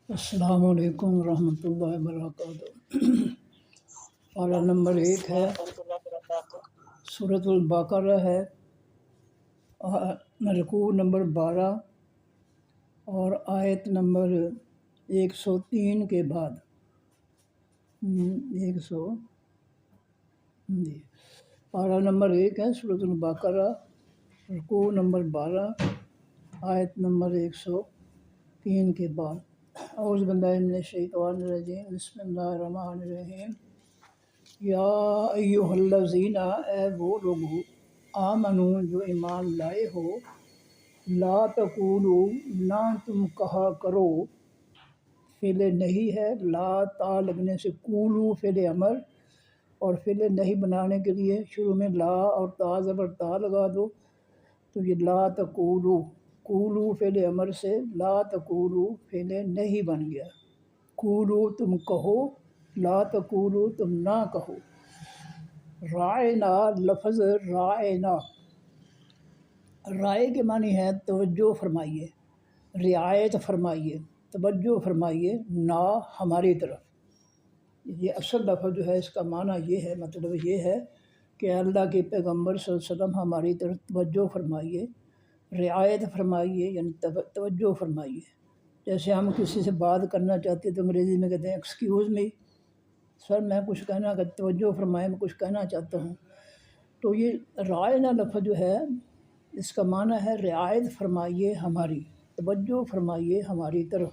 السلام علیکم ورحمۃ اللہ وبرکاتہ۔ پارہ نمبر 1 ہے، سورۃ البقرہ ہے، رکوع نمبر 12 اور آیت نمبر 103 کے بعد 100 جی پارہ نمبر 1 ہے، سورۃ البقرہ، رکوع نمبر 12، آیت نمبر 103 کے بعد۔ اعوذ باللہ من الشیطان الرجیم، بسم اللہ الرحمن الرحیم۔ یا ایھا الذین، اے وہ لوگو، آمنو جو ایمان لائے ہو، لا تقولو، نہ تم کہا کرو، فعل نہیں ہے، لا تا لگنے سے قولو فعل امر، اور فعل نہیں بنانے کے لیے شروع میں لا اور تا زبر تا لگا دو تو یہ لا تقولو، قولو فعل امر سے لا تقولو فعل نہیں بن گیا۔ قولو تم کہو، لا تقولو تم نہ کہو۔ رائنا، لفظ رائنا، رائے کے معنی ہے توجہ فرمائیے، رعایت فرمائیے، توجہ فرمائیے، نہ ہماری طرف۔ یہ اصل لفظ جو ہے اس کا معنی یہ ہے، مطلب یہ ہے کہ اللہ کے پیغمبر صلی اللہ علیہ وسلم ہماری طرف توجہ فرمائیے، رعایت فرمائیے، یعنی توجہ فرمائیے۔ جیسے ہم کسی سے بات کرنا چاہتے ہیں تو انگریزی میں کہتے ہیں ایکسکیوز می، سر میں کچھ کہنا، توجہ فرمائیں، میں کچھ کہنا چاہتا ہوں۔ تو یہ رائنا لفظ جو ہے اس کا معنی ہے رعایت فرمائیے ہماری، توجہ فرمائیے ہماری طرف۔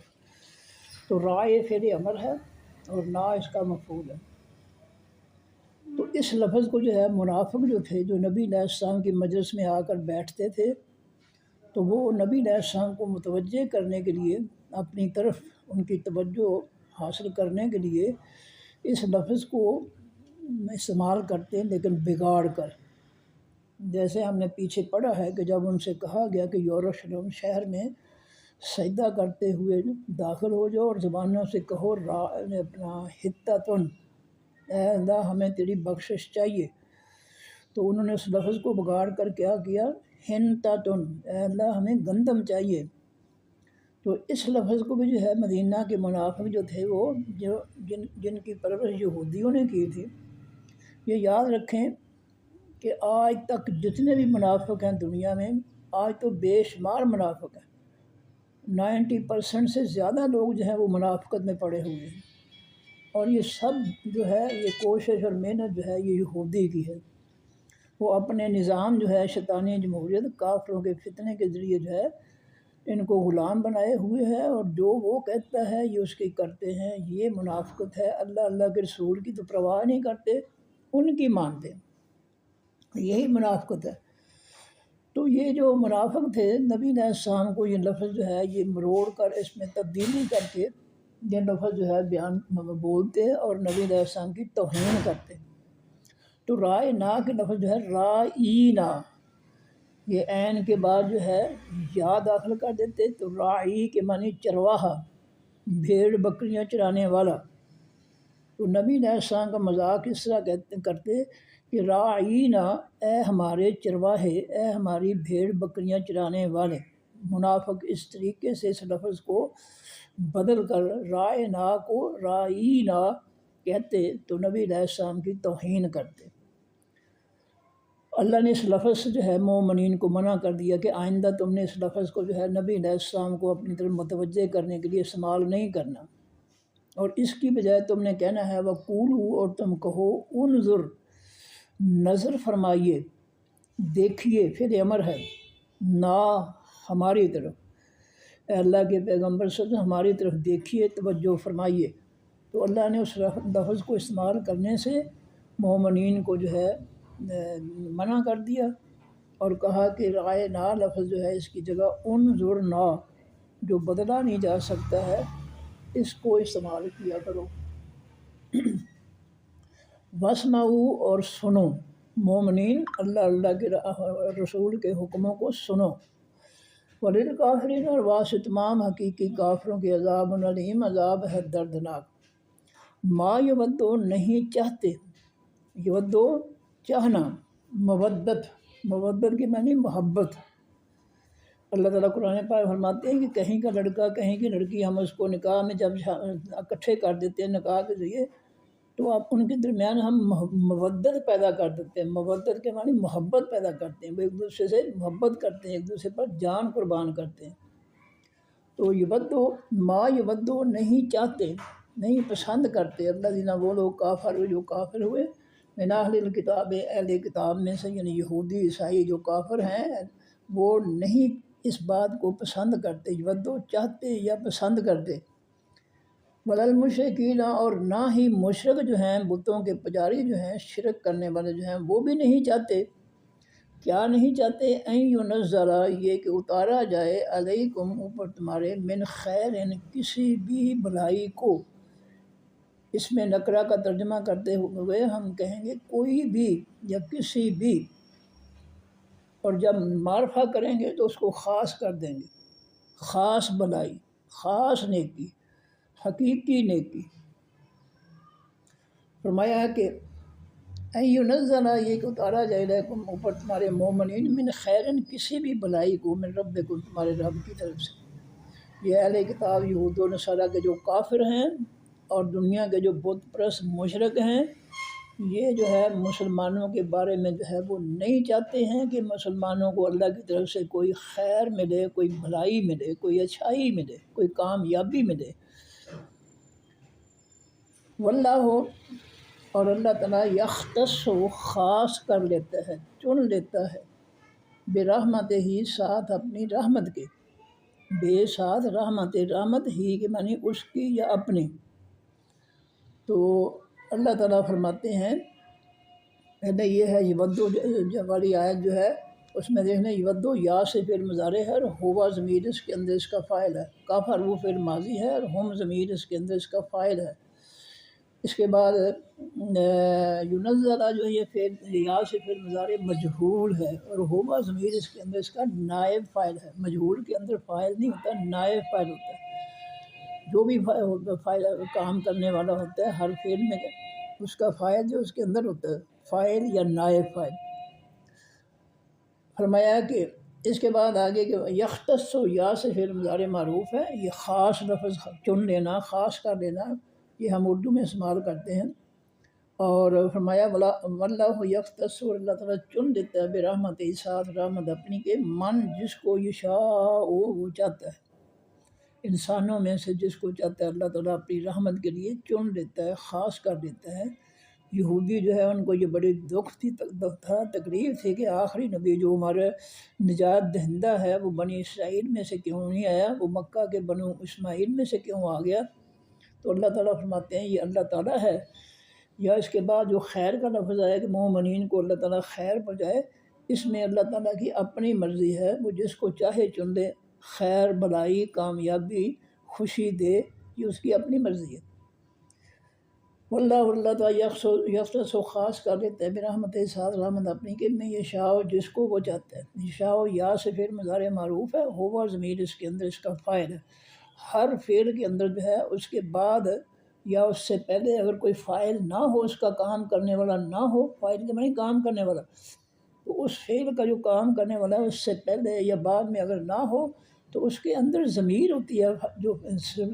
تو رائے فعل امر ہے اور نا اس کا مفعول ہے۔ تو اس لفظ کو جو ہے منافق جو تھے، جو نبی علیہ السلام کی مجلس میں آ کر بیٹھتے تھے، تو وہ نبی علیہ السلام کو متوجہ کرنے کے لیے، اپنی طرف ان کی توجہ حاصل کرنے کے لیے اس لفظ کو استعمال کرتے ہیں، لیکن بگاڑ کر۔ جیسے ہم نے پیچھے پڑھا ہے کہ جب ان سے کہا گیا کہ یروشلم شہر میں سجدہ کرتے ہوئے داخل ہو جاؤ اور زبانوں سے کہو اپنا حتتن، اے اللہ ہمیں تیری بخشش چاہیے، تو انہوں نے اس لفظ کو بگاڑ کر کیا کیا، ہنتتن، اے اللہ ہمیں گندم چاہیے۔ تو اس لفظ کو بھی جو ہے مدینہ کے منافق جو تھے، وہ جن کی پرورش یہودیوں نے کی تھی، یہ یاد رکھیں کہ آج تک جتنے بھی منافق ہیں دنیا میں، آج تو بے شمار منافق ہیں، 90% سے زیادہ لوگ جو ہیں وہ منافقت میں پڑے ہوئے ہیں، اور یہ سب جو ہے یہ کوشش اور محنت جو ہے یہ یہودی کی ہے۔ وہ اپنے نظام جو ہے شیطانی جمہوریت، کافروں کے فتنے کے ذریعے جو ہے ان کو غلام بنائے ہوئے ہے، اور جو وہ کہتا ہے یہ اس کی کرتے ہیں۔ یہ منافقت ہے، اللہ کے رسول کی تو پرواہ نہیں کرتے، ان کی مانتے ہیں، یہی منافقت ہے۔ تو یہ جو منافق تھے، نبی علیہ السلام کو یہ لفظ جو ہے یہ مروڑ کر اس میں تبدیلی کر کے یہ لفظ جو ہے بیان بولتے اور نبی علیہ السلام کی توہین کرتے۔ تو رائے نا کے لفظ جو ہے رائینا، یہ عین کے بعد جو ہے یا داخل کر دیتے تو راعی کے معنی چرواہا، بھیڑ بکریاں چرانے والا۔ تو نبی علیہ السلام کا مذاق اس طرح کرتے کہ راعینا، اے ہمارے چرواہے، اے ہماری بھیڑ بکریاں چرانے والے۔ منافق اس طریقے سے اس لفظ کو بدل کر رائنا کو رائینا کہتے تو نبی علیہ السلام کی توہین کرتے۔ اللہ نے اس لفظ سے جو ہے مومنین کو منع کر دیا کہ آئندہ تم نے اس لفظ کو جو ہے نبی علیہ السلام کو اپنی طرف متوجہ کرنے کے لیے استعمال نہیں کرنا، اور اس کی بجائے تم نے کہنا ہے وَقُولُوا، اور تم کہو انظر، نظر فرمائیے، دیکھیے، فعل امر ہے، نا ہماری طرف، اے اللہ کے پیغمبر صلی اللہ علیہ وسلم ہماری طرف دیکھیے، توجہ فرمائیے۔ تو اللہ نے اس لفظ کو استعمال کرنے سے مومنین کو جو ہے منع کر دیا، اور کہا کہ رائے نا لفظ جو ہے اس کی جگہ انظر نا، جو بدلا نہیں جا سکتا ہے، اس کو استعمال کیا کرو۔ واسمعوا، اور سنو، مومنین اللہ کے رسول کے حکموں کو سنو۔ وللکافرین، اور واسطے تمام حقیقی کافروں کے عذاب علیم، عذاب ہے دردناک۔ ما یودو، نہیں چاہتے، یودو چاہنا، مودت، مودت کے معنی محبت، اللہ تعالیٰ قرآن پاک فرماتے ہیں کہ کہیں کا لڑکا کہیں کی لڑکی ہم اس کو نکاح میں جب اکٹھے کر دیتے ہیں نکاح کے ذریعے، تو آپ ان کے درمیان ہم مودت پیدا کر دیتے ہیں۔ مودت کے معنی محبت پیدا کرتے ہیں، وہ ایک دوسرے سے محبت کرتے ہیں، ایک دوسرے پر جان قربان کرتے ہیں۔ تو یودو ما یودو نہیں چاہتے، نہیں پسند کرتے اللہ دینا وہ لوگ کافر جو کافر ہوئے، من اہل الکتاب اہل کتاب میں سے، یعنی یہودی عیسائی جو کافر ہیں وہ نہیں اس بات کو پسند کرتے، یودو چاہتے یا پسند کرتے، ولا المشرکین اور نہ ہی مشرک جو ہیں بتوں کے پجاری جو ہیں شرک کرنے والے جو ہیں وہ بھی نہیں چاہتے۔ کیا نہیں چاہتے؟ این ینزل یہ کہ اتارا جائے علیکم اوپر تمہارے من خیر کسی بھی بھلائی کو۔ اس میں نکرہ کا ترجمہ کرتے ہوئے ہم کہیں گے کوئی بھی یا کسی بھی، اور جب معرفہ کریں گے تو اس کو خاص کر دیں گے، خاص بھلائی، خاص نیکی، حقیقی نیکی۔ فرمایا ہے کہ این ینزل یہ کہ اتارا جائے علیکم اوپر تمہارے مومنین من خیرن کسی بھی بھلائی کو، من ربکم تمہارے رب کی طرف سے۔ یہ اہل کتاب یہود و نصارہ کے جو کافر ہیں اور دنیا کے جو بت پرست مشرک ہیں، یہ جو ہے مسلمانوں کے بارے میں جو ہے وہ نہیں چاہتے ہیں کہ مسلمانوں کو اللہ کی طرف سے کوئی خیر ملے، کوئی بھلائی ملے، کوئی اچھائی ملے، کوئی کامیابی ملے۔ واللہ اور اللہ تعالیٰ یختص خاص کر لیتا ہے، چن لیتا ہے، برحمت ہی ساتھ اپنی رحمت کے، بے ساتھ رحمت، رحمت ہی کے معنی اس کی یا اپنی۔ تو اللہ تعالیٰ فرماتے ہیں، پہلے یہ ہے یودو والی آیت جو ہے اس میں دیکھنا یودو یا سے فعل مضارع ہے اور ہوا ضمیر اس کے اندر اس کا فاعل ہے، کافر وہ فعل ماضی ہے اور ہم ضمیر اس کے اندر اس کا فاعل ہے۔ اس کے بعد ینزل جو یہ فعل یا سے فعل مضارع مجہول ہے اور ہوا ضمیر اس کے اندر اس کا نائب فاعل ہے۔ مجہول کے اندر فاعل نہیں ہوتا، نائب فاعل ہوتا ہے۔ جو بھی فاعل کام کرنے والا ہوتا ہے ہر فعل میں اس کا فاعل جو اس کے اندر ہوتا ہے، فاعل یا نائب فاعل۔ فرمایا کہ اس کے بعد آگے کہ یختص یا سے فعل مضارع معروف ہے، یہ خاص لفظ چن لینا، خاص کر لینا، یہ ہم اردو میں استعمال کرتے ہیں۔ اور فرمایا واللہ یختص اور اللہ تعالیٰ چن دیتا ہے برحمت ساتھ رحمت اپنی کے، من جس کو یشاء وہ چاہتا ہے، انسانوں میں سے جس کو چاہتا ہے اللہ تعالیٰ اپنی رحمت کے لیے چن لیتا ہے، خاص کر دیتا ہے۔ یہودی جو ہے ان کو یہ بڑی دکھ تھا، تکلیف تھی کہ آخری نبی جو ہمارا نجات دہندہ ہے وہ بنی اسرائیل میں سے کیوں نہیں آیا، وہ مکہ کے بنو اسماعیل میں سے کیوں آ گیا۔ تو اللہ تعالیٰ فرماتے ہیں یہ اللہ تعالیٰ ہے، یا اس کے بعد جو خیر کا لفظ آیا کہ مومنین کو اللہ تعالیٰ خیر پہنچائے، اس میں اللہ تعالیٰ کی اپنی مرضی ہے، وہ جس کو چاہے چن دے، خیر بھلائی کامیابی خوشی دے، یہ اس کی اپنی مرضی ہے۔ واللہ اللہ تعالیٰ یختص و خاص کر دیتا ہے برحمت ساتھ رحمت اپنی کے، میں یشاء جس کو وہ چاہتا ہے۔ یشاء یا سے فعل مضارع معروف ہے، ہوا ضمیر اس کے اندر اس کا فاعل ہے۔ ہر فعل کے اندر جو ہے اس کے بعد یا اس سے پہلے اگر کوئی فاعل نہ ہو، اس کا کام کرنے والا نہ ہو، فاعل کے معنی کام کرنے والا، تو اس فعل کا جو کام کرنے والا ہے اس سے پہلے یا بعد میں اگر نہ ہو تو اس کے اندر ضمیر ہوتی ہے، جو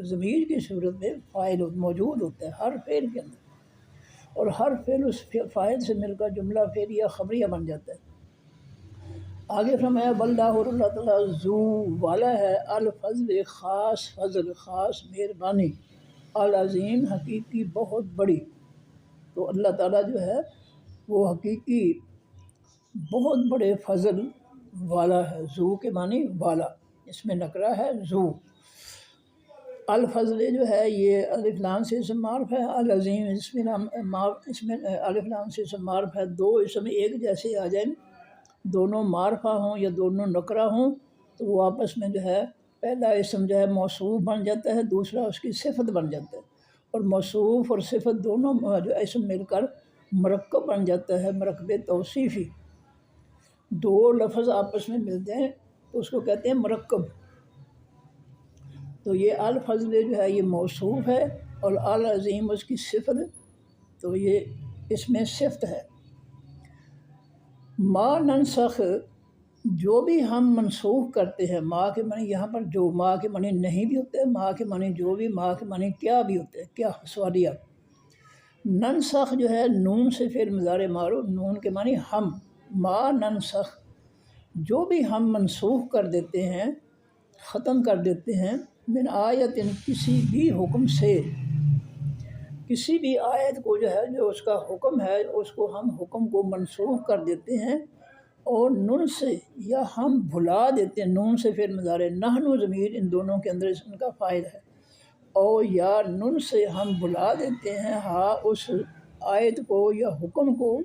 ضمیر کی صورت میں فاعل موجود ہوتا ہے ہر فعل کے اندر، اور ہر فعل اس فاعل سے مل کر جملہ فعلیہ خبریہ بن جاتا ہے۔ آگے فرمایا واللہ اور اللہ تعالیٰ ذو والا ہے الفضل خاص فضل، خاص مہربانی، العظیم حقیقی بہت بڑی۔ تو اللہ تعالیٰ جو ہے وہ حقیقی بہت بڑے فضل والا ہے، ذو کے معنی والا، اس میں نکرہ ہے ذو۔ الفضل جو ہے یہ الف لام سے اسم معرف ہے، العظیم اس میں الف لام سے اسم معرف ہے، دو اسم ایک جیسے آ جائیں، دونوں معرفہ ہوں یا دونوں نکرہ ہوں تو وہ آپس میں جو ہے پہلا اسم جو ہے موصوف بن جاتا ہے، دوسرا اس کی صفت بن جاتا ہے، اور موصوف اور صفت دونوں جو اسم مل کر مرکب بن جاتا ہے، مرکب توصیفی۔ دو لفظ آپس میں ملتے ہیں تو اس کو کہتے ہیں مرکب۔ تو یہ الفضل جو ہے یہ موصوف ہے اور العظیم اس کی صفت، تو یہ اس میں صفت ہے۔ ما ننسخ جو بھی ہم منسوخ کرتے ہیں، ماں کے معنی یہاں پر جو ماں کے معنی نہیں بھی ہوتے، ماں کے معنی جو بھی، ماں کے معنی کیا بھی ہوتے ہیں، کیا سوالیہ۔ ننسخ جو ہے نون سے فعل مضارع مارو، نون کے معنی ہم، ما ننسخ، جو بھی ہم منسوخ کر دیتے ہیں، ختم کر دیتے ہیں، من آیت، کسی بھی حکم سے، کسی بھی آیت کو جو ہے جو اس کا حکم ہے اس کو ہم حکم کو منسوخ کر دیتے ہیں، اور نون سے یا ہم بھلا دیتے ہیں، نون سے فعل مضارع، نحن و ضمیر ان دونوں کے اندر ان کا فائل ہے، اور یا نون سے ہم بھلا دیتے ہیں ہاں اس آیت کو یا حکم کو،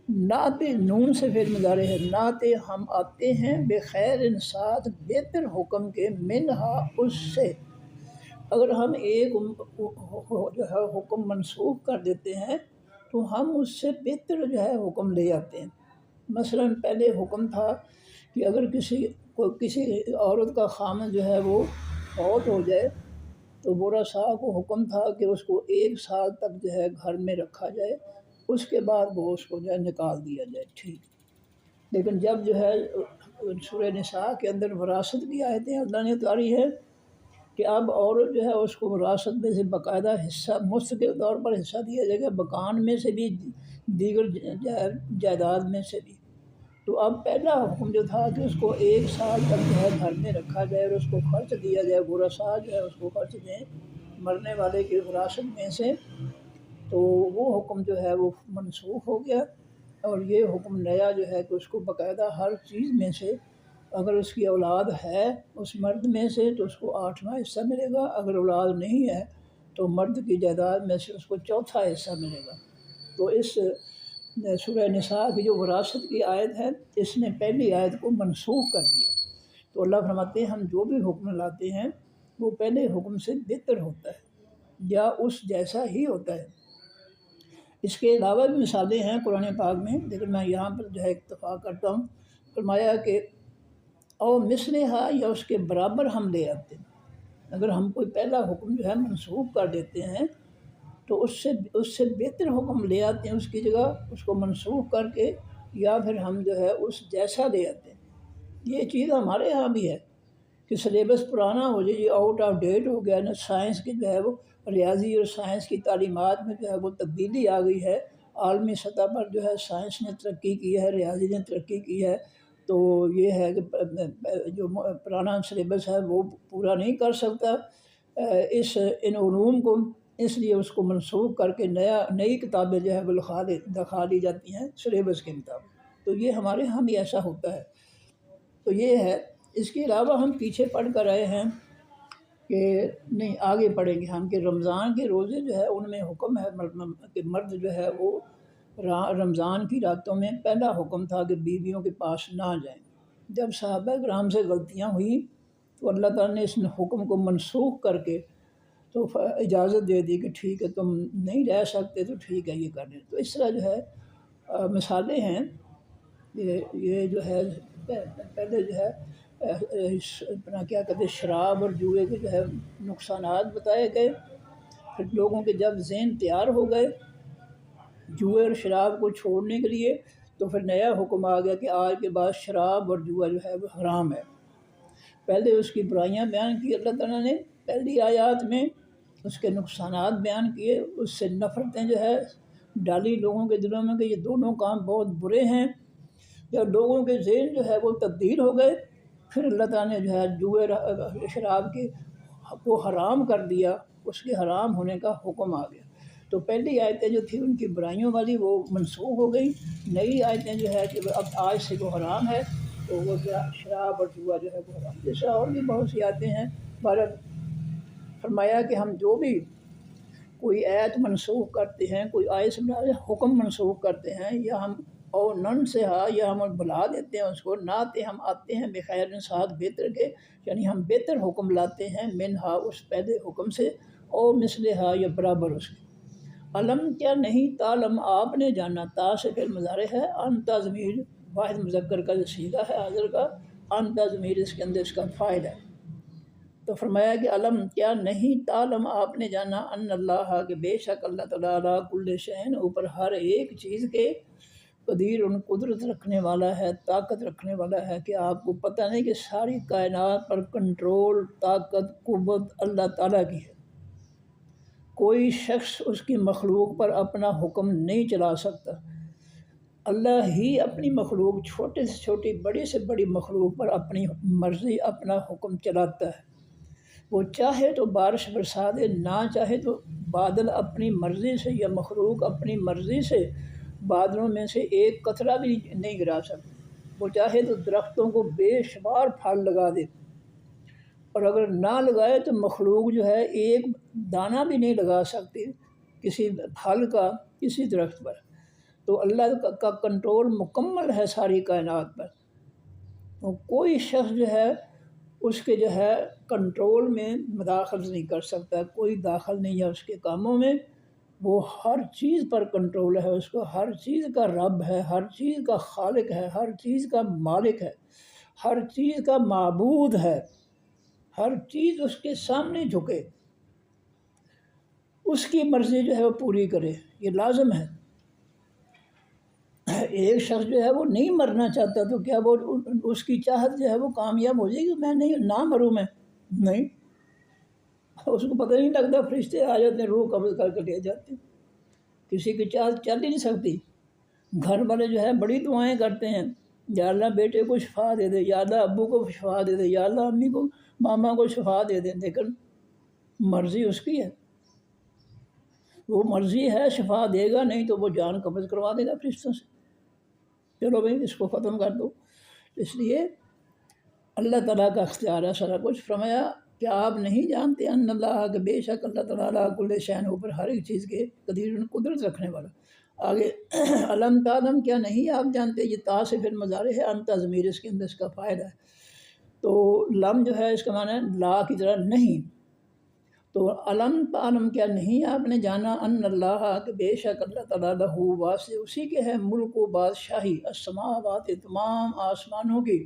ناتے نون سے فعل مضارع ہے، ناتے ہم آتے ہیں بخیر ساتھ بہتر حکم کے، منہا اس سے، اگر ہم ایک جو ہے حکم منسوخ کر دیتے ہیں تو ہم اس سے بہتر جو ہے حکم لے آتے ہیں۔ مثلا پہلے حکم تھا کہ اگر کسی عورت کا خامن جو ہے وہ فوت ہو جائے تو بورا صاحب کو حکم تھا کہ اس کو 1 سال تک جو ہے گھر میں رکھا جائے، اس کے بعد وہ اس کو جو ہے نکال دیا جائے، ٹھیک۔ لیکن جب جو ہے سورہ نساء کے اندر وراثت کی آیتیں اللہ نے اتاری ہے کہ اب عورت جو ہے اس کو وراثت میں سے باقاعدہ حصہ مستقل طور پر حصہ دیا جائے گا، مکان میں سے بھی، دیگر جائیداد میں سے بھی۔ تو اب پہلا حکم جو تھا کہ اس کو 1 سال تک جو ہے گھر میں رکھا جائے اور اس کو خرچ دیا جائے، ورثاء جو ہے اس کو خرچ دیں مرنے والے کی وراثت میں سے، تو وہ حکم جو ہے وہ منسوخ ہو گیا، اور یہ حکم نیا جو ہے کہ اس کو باقاعدہ ہر چیز میں سے، اگر اس کی اولاد ہے اس مرد میں سے تو اس کو 8واں حصہ ملے گا، اگر اولاد نہیں ہے تو مرد کی جائیداد میں سے اس کو 4تھا حصہ ملے گا۔ تو اس سورہ نساء کی جو وراثت کی آیت ہے اس نے پہلی آیت کو منسوخ کر دیا۔ تو اللہ فرماتے ہیں ہم جو بھی حکم لاتے ہیں وہ پہلے حکم سے بہتر ہوتا ہے یا اس جیسا ہی ہوتا ہے۔ اس کے علاوہ بھی مثالیں ہیں قرآن پاک میں، لیکن میں یہاں پر جو ہے اکتفا کرتا ہوں۔ فرمایا کہ او مثلہا، یا اس کے برابر ہم لے آتے ہیں۔ اگر ہم کوئی پہلا حکم جو ہے منسوخ کر دیتے ہیں تو اس سے بہتر حکم لے آتے ہیں اس کی جگہ، اس کو منسوخ کر کے، یا پھر ہم جو ہے اس جیسا لے آتے ہیں۔ یہ چیز ہمارے ہاں بھی ہے کہ سلیبس پرانا ہو جائے، یہ آؤٹ آف ڈیٹ ہو گیا نا، سائنس کی جو ہے وہ ریاضی اور سائنس کی تعلیمات میں جو ہے وہ تبدیلی آ گئی ہے، عالمی سطح پر جو ہے سائنس نے ترقی کی ہے، ریاضی نے ترقی کی ہے، تو یہ ہے کہ جو پرانا سلیبس ہے وہ پورا نہیں کر سکتا ان علوم کو، اس لیے اس کو منسوخ کر کے نئی کتابیں جو ہے وہ دکھا لی جاتی ہیں سلیبس کے مطابق۔ تو یہ ہمارے ہاں بھی ایسا ہوتا ہے۔ تو یہ ہے۔ اس کے علاوہ ہم پیچھے پڑھ کر آئے ہیں کہ نہیں، آگے پڑھیں گے ہم کہ رمضان کے روزے جو ہے ان میں حکم ہے کہ مرد جو ہے وہ رمضان کی راتوں میں، پہلا حکم تھا کہ بیویوں کے پاس نہ جائیں۔ جب صحابہ کرام سے غلطیاں ہوئیں تو اللہ تعالیٰ نے اس حکم کو منسوخ کر کے تو اجازت دے دی کہ ٹھیک ہے تم نہیں رہ سکتے تو ٹھیک ہے یہ کر لیں۔ تو اس طرح جو ہے مثالیں ہیں، یہ جو ہے پہلے جو ہے اپنا کیا کہتے ہیں شراب اور جوئے کے جو ہے نقصانات بتائے گئے، پھر لوگوں کے جب ذہن تیار ہو گئے جوئے اور شراب کو چھوڑنے کے لیے تو پھر نیا حکم آ گیا کہ آج کے بعد شراب اور جوا جو ہے وہ حرام ہے۔ پہلے اس کی برائیاں بیان کی اللہ تعالیٰ نے پہلی آیات میں، اس کے نقصانات بیان کیے، اس سے نفرتیں جو ہے ڈالی لوگوں کے دلوں میں کہ یہ دونوں کام بہت برے ہیں۔ جب لوگوں کے ذہن جو ہے وہ تبدیل ہو گئے، پھر اللہ تعالیٰ نے جو ہے جوئے شراب کو حرام کر دیا، اس کے حرام ہونے کا حکم آ گیا۔ تو پہلی آیتیں جو تھیں ان کی برائیوں والی وہ منسوخ ہو گئی، نئی آیتیں جو ہے کہ اب آج سے وہ حرام ہے، تو وہ شراب اور جوا جو ہے وہ حرام۔ جیسے اور بھی بہت سی آیتیں ہیں، پر فرمایا کہ ہم جو بھی کوئی آیت منسوخ کرتے ہیں، کوئی آیت سے حکم منسوخ کرتے ہیں، یا ہم اور نن سے یا ہم بھلا دیتے ہیں اس کو، ناتے ہم آتے ہیں بخیر ساتھ بہتر کے، یعنی ہم بہتر حکم لاتے ہیں منہا اس پہلے حکم سے، اور مثلہا یا برابر اس کے۔ علم کیا نہیں، تعلم آپ نے جانا، تا سے پھر مضارع ہے، انتا ضمیر واحد مذکر کا جو صیغہ ہے حاضر کا، انتا ضمیر اس کے اندر اس کا فاعل ہے۔ تو فرمایا کہ علم کیا نہیں، تعلم آپ نے جانا، ان اللہ کہ بے شک اللہ تعالیٰ کل شیء اوپر ہر ایک چیز کے، قدیر ان قدرت رکھنے والا ہے، طاقت رکھنے والا ہے کہ آپ کو پتہ نہیں کہ ساری کائنات پر کنٹرول، طاقت، قوت اللہ تعالیٰ کی ہے۔ کوئی شخص اس کی مخلوق پر اپنا حکم نہیں چلا سکتا۔ اللہ ہی اپنی مخلوق، چھوٹے سے چھوٹی، بڑی سے بڑی مخلوق پر اپنی مرضی، اپنا حکم چلاتا ہے۔ وہ چاہے تو بارش برسا دے، نہ چاہے تو بادل اپنی مرضی سے یا مخلوق اپنی مرضی سے بادلوں میں سے ایک قطرہ بھی نہیں گرا سکتی۔ وہ چاہے تو درختوں کو بے شمار پھل لگا دے، اور اگر نہ لگائے تو مخلوق جو ہے ایک دانہ بھی نہیں لگا سکتی کسی پھل کا کسی درخت پر۔ تو اللہ کا کنٹرول مکمل ہے ساری کائنات پر، تو کوئی شخص جو ہے اس کے جو ہے کنٹرول میں مداخلت نہیں کر سکتا، کوئی داخل نہیں ہے اس کے کاموں میں۔ وہ ہر چیز پر کنٹرول ہے، اس کو ہر چیز کا رب ہے، ہر چیز کا خالق ہے، ہر چیز کا مالک ہے، ہر چیز کا معبود ہے، ہر چیز اس کے سامنے جھکے، اس کی مرضی جو ہے وہ پوری کرے، یہ لازم ہے۔ ایک شخص جو ہے وہ نہیں مرنا چاہتا تو کیا وہ اس کی چاہت جو ہے وہ کامیاب ہو جائے گی؟ میں نہیں، نہ مروں میں، نہیں، اس کو پتہ نہیں لگتا، فرشتے آ جاتے ہیں، روح قبض کر کے لے جاتے ہیں، کسی کی چاہت چل ہی نہیں سکتی۔ گھر والے جو ہے بڑی دعائیں کرتے ہیں، یا اللہ بیٹے کو شفا دے دے، یا اللہ ابو کو شفا دے دے، یا اللہ امی کو، ماما کو شفا دے دے، لیکن مرضی اس کی ہے، وہ مرضی ہے شفا دے گا، نہیں تو وہ جان قبض کروا دے گا فرشتوں سے، چلو بھائی اس کو ختم کر دو۔ اس لیے اللہ تعالیٰ کا اختیار ہے سارا کچھ۔ فرمایا کیا آپ نہیں جانتے ان اللہ کہ بے شک اللہ تعالیٰ کل شیء اوپر ہر ایک چیز کے قدیر قدرت رکھنے والا۔ آگے علم تعلم کیا نہیں آپ جانتے، یہ تا سے پھر مضارع ہے، انت ضمیر اس کے اندر اس کا فاعل ہے، تو لم جو ہے اس کا معنی ہے لا کی طرح نہیں۔ تو علم تعلم کیا نہیں آپ نے جانا ان اللہ کہ بے شک اللہ تعالیٰ لہو واسع اسی کے ہے ملک و بادشاہی، السماوات تمام آسمانوں کی،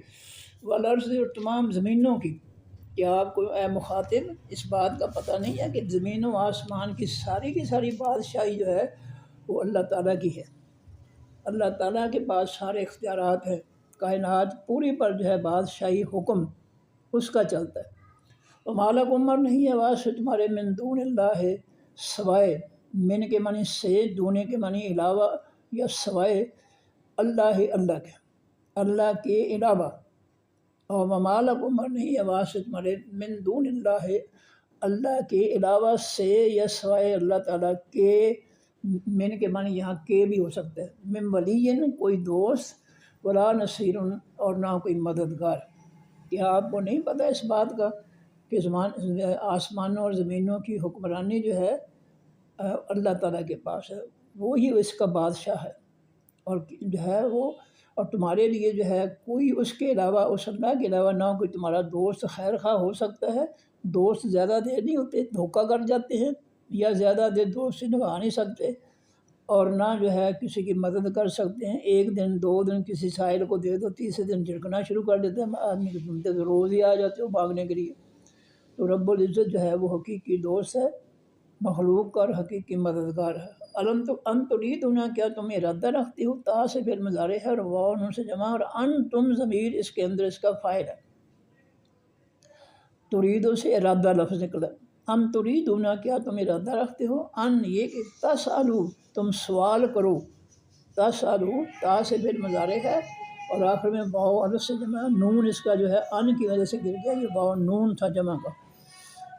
والارض اور تمام زمینوں کی۔ کیا آپ کو اے مخاطب اس بات کا پتہ نہیں ہے کہ زمین و آسمان کی ساری بادشاہی جو ہے وہ اللہ تعالیٰ کی ہے؟ اللہ تعالیٰ کے پاس سارے اختیارات ہیں، کائنات پوری پر جو ہے بادشاہی حکم اس کا چلتا ہے۔ تو مالک عمر نہیں ہے واسطے تمہارے من دون اللہ ہے، سوائے، من کے معنی سے، دونے کے معنی علاوہ یا سوائے اللہ کے، اللہ کے علاوہ، اور مالک عمر نہیں ہے واسطے تمہارے من دون اللہ ہے، اللہ کے علاوہ سے یا سوائے اللہ تعالیٰ کے، من کے معنی یہاں کے بھی ہو سکتا ہے، من ولی کوئی دوست، ولا نصیر اور نہ کوئی مددگار۔ کیا آپ کو نہیں پتہ اس بات کا کہ آسمانوں اور زمینوں کی حکمرانی جو ہے اللہ تعالیٰ کے پاس ہے، وہی اس کا بادشاہ ہے، اور جو ہے وہ، اور تمہارے لیے جو ہے کوئی اس کے علاوہ، اس اللہ کے علاوہ نہ کوئی تمہارا دوست خیر خواہ ہو سکتا ہے۔ دوست زیادہ دیر نہیں ہوتے، دھوکہ کر جاتے ہیں، یا زیادہ دیر دوست نبھا نہیں سکتے، اور نہ جو ہے کسی کی مدد کر سکتے ہیں۔ ایک دن 2 دن کسی سائل کو دے دو، تیسرے دن جھڑکنا شروع کر دیتے ہیں آدمی کے، تم تو روز ہی آ جاتے ہو بھاگنے کے لیے۔ تو رب العزت جو ہے وہ حقیقی دوست ہے، مخلوق کا، اور حقیقی مددگار ہے۔ علم تو ان تریدون کیا تم ارادہ رکھتے ہو، تا سے پھر مضارع ہے اور واو نون سے جمع، اور ان تم ضمیر اس کے اندر اس کا فاعل ہے، تریدو سے ارادہ لفظ نکلا۔ ان تریدون کیا تم ارادہ رکھتے ہو، ان یہ کہ تسالو تم سوال کرو، تسالو تا سے پھر مضارع ہے اور آخر میں واو الف سے جمع، نون اس کا جو ہے ان کی وجہ سے گر گیا، یہ واو نون تھا جمع کا،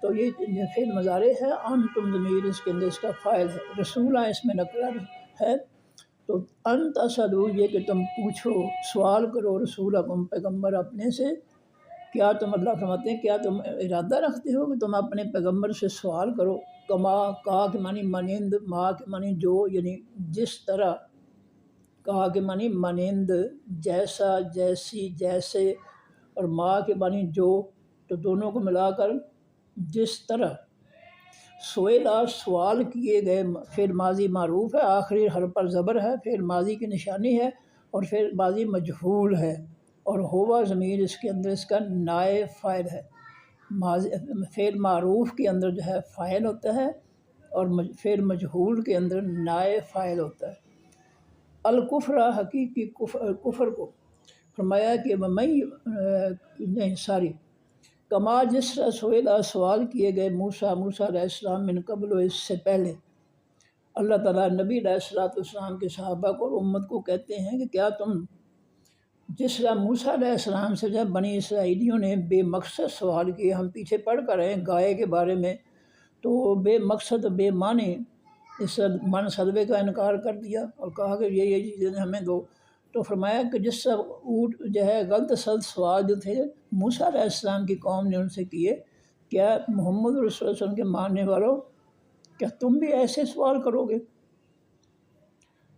تو یہ فعل مضارع ہے، ان تم ضمیر اس کے اندر اس کا فاعل ہے، رسولہ اس میں نقرہ ہے، تو ان تسالو یہ کہ تم پوچھو، سوال کرو، رسولکم پیغمبر اپنے سے، کیا تم، اللہ فرماتے ہیں کیا تم ارادہ رکھتے ہو کہ تم اپنے پیغمبر سے سوال کرو، کما، کا کے معنی مانند، ما کے معنی جو، یعنی جس طرح، کا کے معنی مانند، جیسا، جیسی، جیسے، اور ما کے معنی جو، تو دونوں کو ملا کر جس طرح۔ سوئلہ سوال کیے گئے، فعل ماضی معروف ہے، آخری حرف پر زبر ہے، فعل ماضی کی نشانی ہے، اور فعل ماضی مجہول ہے، اور ہوا ضمیر اس کے اندر اس کا نائب فاعل ہے۔ فعل معروف کے اندر جو ہے فاعل ہوتا ہے، اور فعل مجہول کے اندر نائب فاعل ہوتا ہے۔ الکفر حقیقی کفر کو فرمایا کہ نہیں ساری کما جس طرح سوال کیے گئے موسیٰ علیہ السلام من قبل و اس سے پہلے۔ اللہ تعالیٰ نبی علیہ السلام کے صحابہ کو اور امت کو کہتے ہیں کہ کیا تم جس طرح موسیٰ علیہ السلام سے جب بنی اسرائیلیوں نے بے مقصد سوال کیے، ہم پیچھے پڑھ کر رہے ہیں گائے کے بارے میں، تو بے مقصد بے معنی اس من صدبے کا انکار کر دیا اور کہا کہ یہ چیزیں ہمیں دو، تو فرمایا کہ جس سے اونٹ جو ہے غلط سلط سوال جو تھے موسیٰ علیہ السلام کی قوم نے ان سے کیے، کیا محمد رسول اللہ صلی اللہ علیہ وسلم کے ماننے والوں کیا تم بھی ایسے سوال کرو گے؟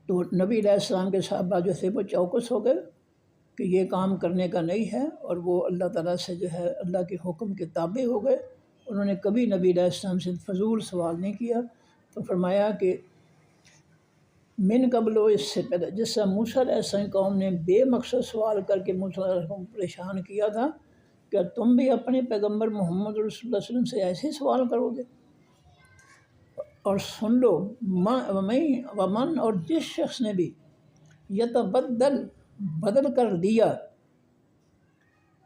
تو نبی علیہ السلام کے صحابہ جو تھے وہ چوکس ہو گئے کہ یہ کام کرنے کا نہیں ہے، اور وہ اللہ تعالیٰ سے جو ہے اللہ کے حکم کے تابع ہو گئے۔ انہوں نے کبھی نبی علیہ السلام سے فضول سوال نہیں کیا۔ تو فرمایا کہ من قبل و اس سے پہلے جس سے موسیٰ علیہ السلام قوم نے بے مقصد سوال کر کے موسیٰ علیہ السلام کو پریشان کیا تھا، کیا تم بھی اپنے پیغمبر محمد رسول اللہ صلی اللہ علیہ وسلم سے ایسے سوال کرو گے؟ اور سن لو ومن اور جس شخص نے بھی بدل کر دیا،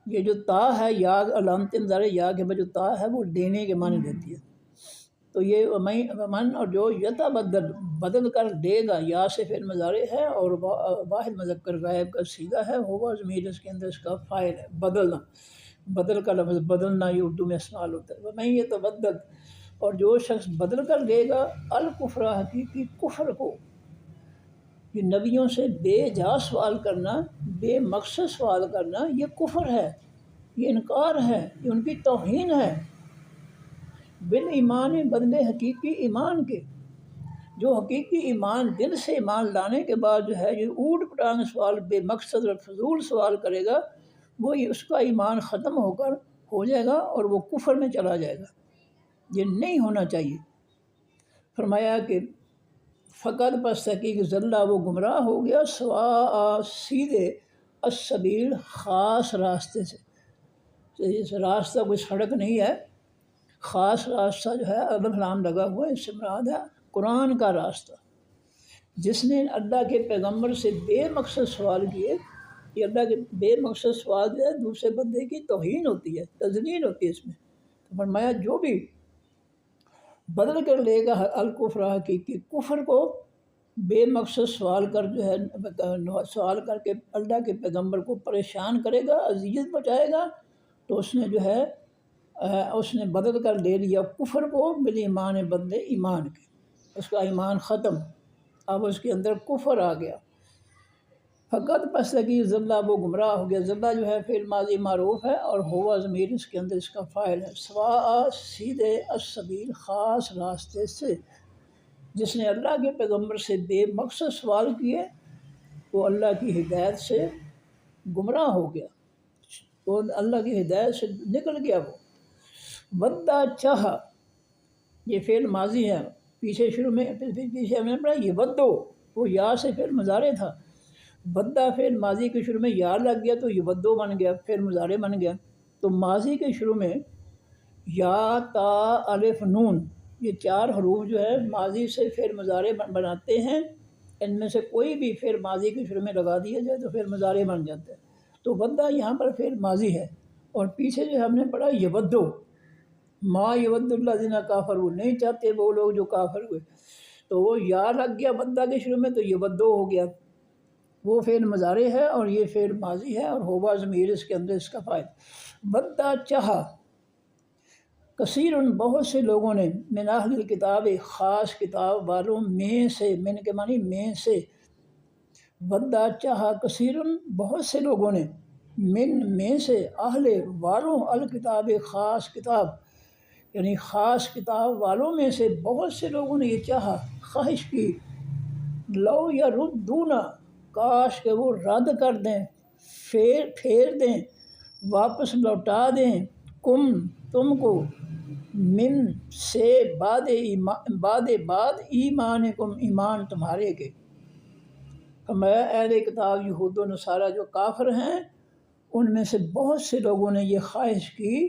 یہ جو تا ہے یا علامت انذار یا کے بعد جو تا ہے وہ دینے کے معنی دیتی ہے، تو یہ ومن اور جو بدل کر دے گا، یا سے فعل مضارع ہے اور واحد مذکر غائب کا صیغہ ہے، ہوا ضمیر اس کے اندر اس کا فاعل ہے، بدلنا، بدل کا لفظ بدلنا یہ اردو میں استعمال ہوتا ہے۔ ومن یتبدل اور جو شخص بدل کر دے گا الکفر حقیقی کفر کو، یہ نبیوں سے بے جا سوال کرنا، بے مقصد سوال کرنا، یہ کفر ہے، یہ انکار ہے، یہ ان کی توہین ہے، بالایمان بدلے حقیقی ایمان کے۔ جو حقیقی ایمان دل سے ایمان لانے کے بعد جو ہے یہ اوٹ پٹانگ سوال بے مقصد اور فضول سوال کرے گا، وہ اس کا ایمان ختم ہو جائے گا اور وہ کفر میں چلا جائے گا، یہ نہیں ہونا چاہیے۔ فرمایا کہ فقط پس تحقیق ضلع وہ گمراہ ہو گیا سوا سیدھے السبیل خاص راستے سے، اس راستہ کوئی سڑک نہیں ہے، خاص راستہ جو ہے الف لام لگا ہوا ہے، اس سے مراد ہے قرآن کا راستہ۔ جس نے اللہ کے پیغمبر سے بے مقصد سوال کیے، یہ اللہ کے بے مقصد سوال جو ہے دوسرے بندے کی توہین ہوتی ہے، تذلیل ہوتی ہے اس میں۔ تو فرمایا جو بھی بدل کر لے گا الکفر حقیقی کفر کو، بے مقصد سوال کر جو ہے سوال کر کے اللہ کے پیغمبر کو پریشان کرے گا، اذیت پہنچائے گا، تو اس نے جو ہے اس نے بدل کر لے لیا کفر کو بالایمان بدلے ایمان کے، اس کا ایمان ختم، اب اس کے اندر کفر آ گیا۔ فقط پس کی ضلع وہ گمراہ ہو گیا، ضلع جو ہے فعل ماضی معروف ہے اور ہوا ضمیر اس کے اندر اس کا فاعل ہے، سوا سیدھے السبیل خاص راستے سے۔ جس نے اللہ کے پیغمبر سے بے مقصد سوال کیے وہ اللہ کی ہدایت سے گمراہ ہو گیا، وہ اللہ کی ہدایت سے نکل گیا۔ وہ ودہ چاہا، یہ فعل ماضی ہے، پیچھے ہم نے پڑھا یہ ودو، وہ یا سے فعل مضارع تھا، ودہ فعل ماضی کے شروع میں یا لگ گیا تو یہ ودو بن گیا، فعل مضارع بن گیا۔ تو ماضی کے شروع میں یا تا الف نون یہ چار حروف جو ہے ماضی سے فعل مضارع بناتے ہیں، ان میں سے کوئی بھی فعل ماضی کے شروع میں لگا دیا جائے تو فعل مضارع بن جاتا ہے۔ تو ودہ یہاں پر فعل ماضی ہے، اور پیچھے جو ہم نے پڑھا یودو، ما یود الذین کافروا، نہیں چاہتے وہ لوگ جو کافر ہوئے، تو وہ یا لگ گیا ودہ کے شروع میں تو یودو ہو گیا، وہ فعل مضارع ہے اور یہ فعل ماضی ہے اور ہوا ضمیر اس کے اندر اس کا فاعل۔ ودہ چاہا کثیر بہت سے لوگوں نے، من اہل الکتاب خاص کتاب والوں میں سے، من کے معنی میں سے، ودہ چاہا کثیر بہت سے لوگوں نے، من میں سے، اہل والوں، الکتاب خاص کتاب، یعنی خاص کتاب والوں میں سے بہت سے لوگوں نے یہ چاہا، خواہش کی، لو یا ردونا، کاش کہ وہ رد کر دیں، پھیر دیں، واپس لوٹا دیں، تم کو، من سے، بعد ایمانکم، ایمان تمہارے کے۔ فرمایا اہل کتاب یہود و نصارہ جو کافر ہیں ان میں سے بہت سے لوگوں نے یہ خواہش کی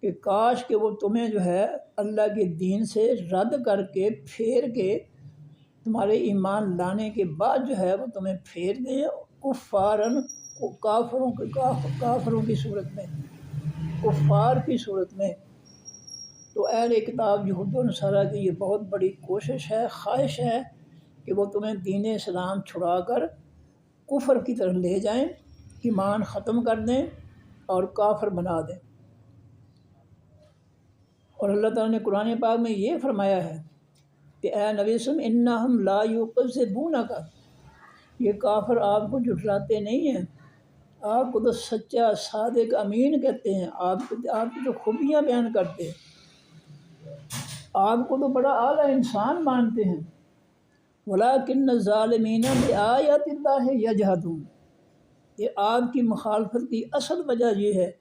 کہ کاش کہ وہ تمہیں جو ہے اللہ کے دین سے رد کر کے، پھیر کے تمہارے ایمان لانے کے بعد جو ہے وہ تمہیں پھیر دیں کفارن، کافروں کی صورت میں، کفار کی صورت میں۔ تو اہل کتاب یہود و نصارہ کی یہ بہت بڑی کوشش ہے، خواہش ہے کہ وہ تمہیں دین اسلام چھڑا کر کفر کی طرف لے جائیں، ایمان ختم کر دیں اور کافر بنا دیں۔ اور اللہ تعالیٰ نے قرآن پاک میں یہ فرمایا ہے کہ اے نبی صلی اللہ علیہ وسلم انہم لا یکذبونک، یہ کافر آپ کو جھٹلاتے نہیں ہیں، آپ کو تو سچا صادق امین کہتے ہیں، آپ کی تو خوبیاں بیان کرتے ہیں، آپ کو تو بڑا اعلیٰ انسان مانتے ہیں۔ وَلَٰكِنَّ الظَّالِمِينَ بِآيَاتِ اللَّهِ يَجْحَدُونَ، یہ آپ کی مخالفت کی اصل وجہ یہ ہے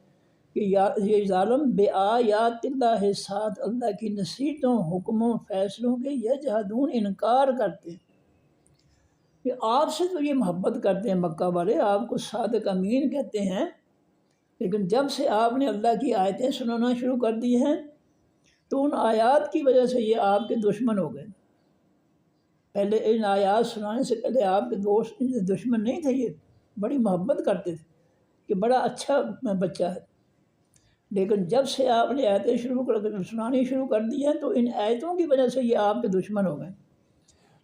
کہ یہ ظالم بِآيَاتِ اللَّهِ، ساتھ اللہ کی نصیحتوں، حکموں، فیصلوں کے یجحدون، انکار کرتے ہیں۔ کہ آپ سے تو یہ محبت کرتے ہیں مکہ والے، آپ کو صادق امین کہتے ہیں، لیکن جب سے آپ نے اللہ کی آیتیں سنانا شروع کر دی ہیں تو ان آیات کی وجہ سے یہ آپ کے دشمن ہو گئے۔ پہلے ان آیات سنانے سے پہلے آپ کے دشمن نہیں تھے، یہ بڑی محبت کرتے تھے کہ بڑا اچھا بچہ ہے، لیکن جب سے آپ نے آیتیں سنانی شروع کر دی ہیں تو ان آیتوں کی وجہ سے یہ آپ کے دشمن ہو گئے۔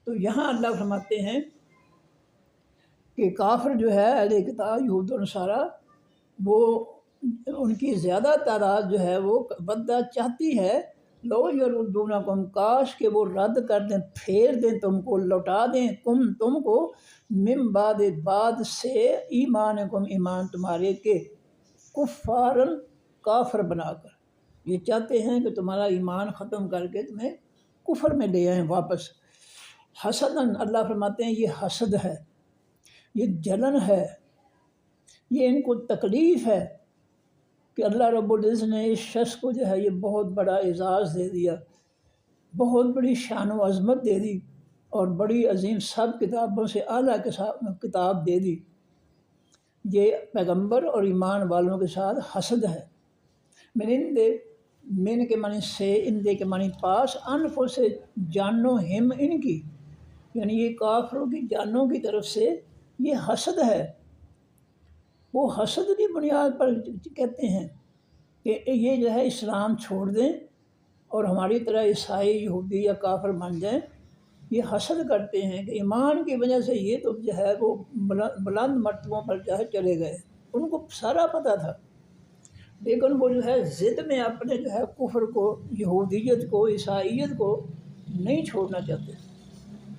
تو یہاں اللہ فرماتے ہیں کہ کافر جو ہے اہل کتاب یہود و نصارہ، وہ ان کی زیادہ تعداد جو ہے وہ بدہ چاہتی ہے لو یردونکم، کاش کہ وہ رد کر دیں، پھیر دیں تم کو، لوٹا دیں تم کو، من بعد سے ایمانکم، ایمان تمہارے کے، کفارن، کافر بنا کر۔ یہ چاہتے ہیں کہ تمہارا ایمان ختم کر کے تمہیں کفر میں لے آئیں واپس۔ حسدن، اللہ فرماتے ہیں یہ حسد ہے، یہ جلن ہے، یہ ان کو تکلیف ہے کہ اللہ رب العزت نے اس شخص کو جو ہے یہ بہت بڑا اعزاز دے دیا، بہت بڑی شان و عظمت دے دی، اور بڑی عظیم سب کتابوں سے اعلیٰ کتاب دے دی۔ یہ پیغمبر اور ایمان والوں کے ساتھ حسد ہے۔ من کے معنی سے، اندے کے معنی پاس، انفس سے جانو، ہم ان کی، یعنی یہ کافروں کی جانوں کی طرف سے یہ حسد ہے۔ وہ حسد کی بنیاد پر کہتے ہیں کہ یہ جو ہے اسلام چھوڑ دیں اور ہماری طرح عیسائی، یہودی یا کافر بن جائیں۔ یہ حسد کرتے ہیں کہ ایمان کی وجہ سے یہ تو جو ہے وہ بلند مرتبوں پر جو ہے چلے گئے، ان کو سارا پتہ تھا، لیکن وہ جو ہے ضد میں اپنے جو ہے کفر کو، یہودیت کو، عیسائیت کو نہیں چھوڑنا چاہتے۔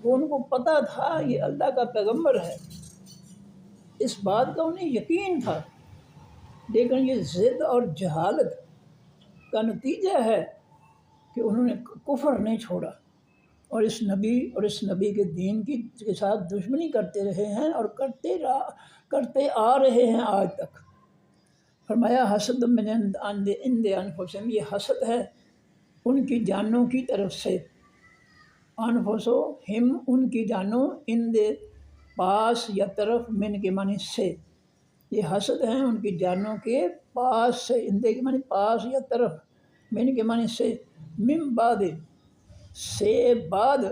وہ ان کو پتہ تھا یہ اللہ کا پیغمبر ہے، اس بات کا انہیں یقین تھا، لیکن یہ ضد اور جہالت کا نتیجہ ہے کہ انہوں نے کفر نہیں چھوڑا، اور اس نبی کے دین کے ساتھ دشمنی کرتے رہے ہیں اور کرتے آ رہے ہیں آج تک۔ فرمایا حسد من عند انفسہم، یہ حسد ہے ان کی جانوں کی طرف سے، انفسہم، ان کی جانوں، ان دے پاس یا طرف، من کے معنی سے، یہ حسد ہیں ان کی جانوں کے پاس سے، اندے کے معنی پاس یا طرف، من کے معنی سے، من بعد سے بعد،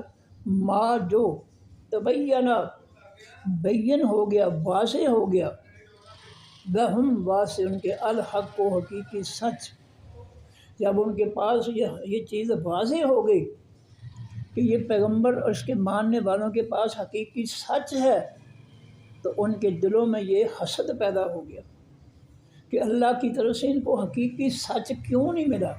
ما جو تبینہ بین ہو گیا، واضح ہو گیا، لہم واسع ان کے، الحق کو حقیقی سچ، جب ان کے پاس یہ چیز واضح ہو گئی کہ یہ پیغمبر اور اس کے ماننے والوں کے پاس حقیقی سچ ہے، تو ان کے دلوں میں یہ حسد پیدا ہو گیا کہ اللہ کی طرف سے ان کو حقیقی سچ کیوں نہیں ملا،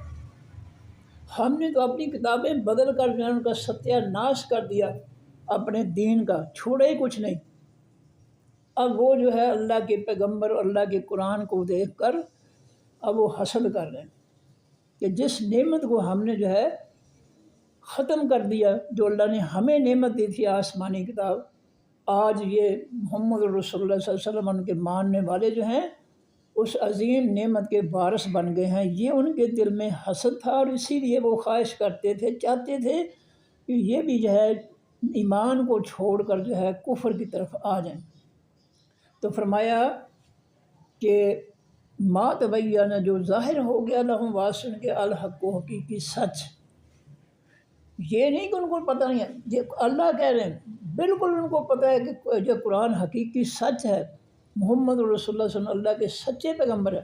ہم نے تو اپنی کتابیں بدل کر جو ہے ان کا ستیہ ناش کر دیا، اپنے دین کا چھوڑے ہی کچھ نہیں۔ اب وہ جو ہے اللہ کے پیغمبر اور اللہ کے قرآن کو دیکھ کر اب وہ حسد کر رہے ہیں کہ جس نعمت کو ہم نے جو ہے ختم کر دیا، جو اللہ نے ہمیں نعمت دی تھی آسمانی کتاب، آج یہ محمد رسول اللہ صلی اللہ علیہ وسلم ان کے ماننے والے جو ہیں اس عظیم نعمت کے وارث بن گئے ہیں۔ یہ ان کے دل میں حسد تھا، اور اسی لیے وہ خواہش کرتے تھے، چاہتے تھے کہ یہ بھی جو ہے ایمان کو چھوڑ کر جو ہے کفر کی طرف آ جائیں۔ تو فرمایا کہ ما تبینہ، جو ظاہر ہو گیا، لہم واسع کے، الحق کو حقیقی سچ، یہ نہیں کہ ان کو پتہ نہیں ہے، یہ اللہ کہہ رہے ہیں بالکل ان کو پتہ ہے کہ جو قرآن حقیقی سچ ہے، محمد رسول اللہ صلی اللہ کے سچے پیغمبر ہے،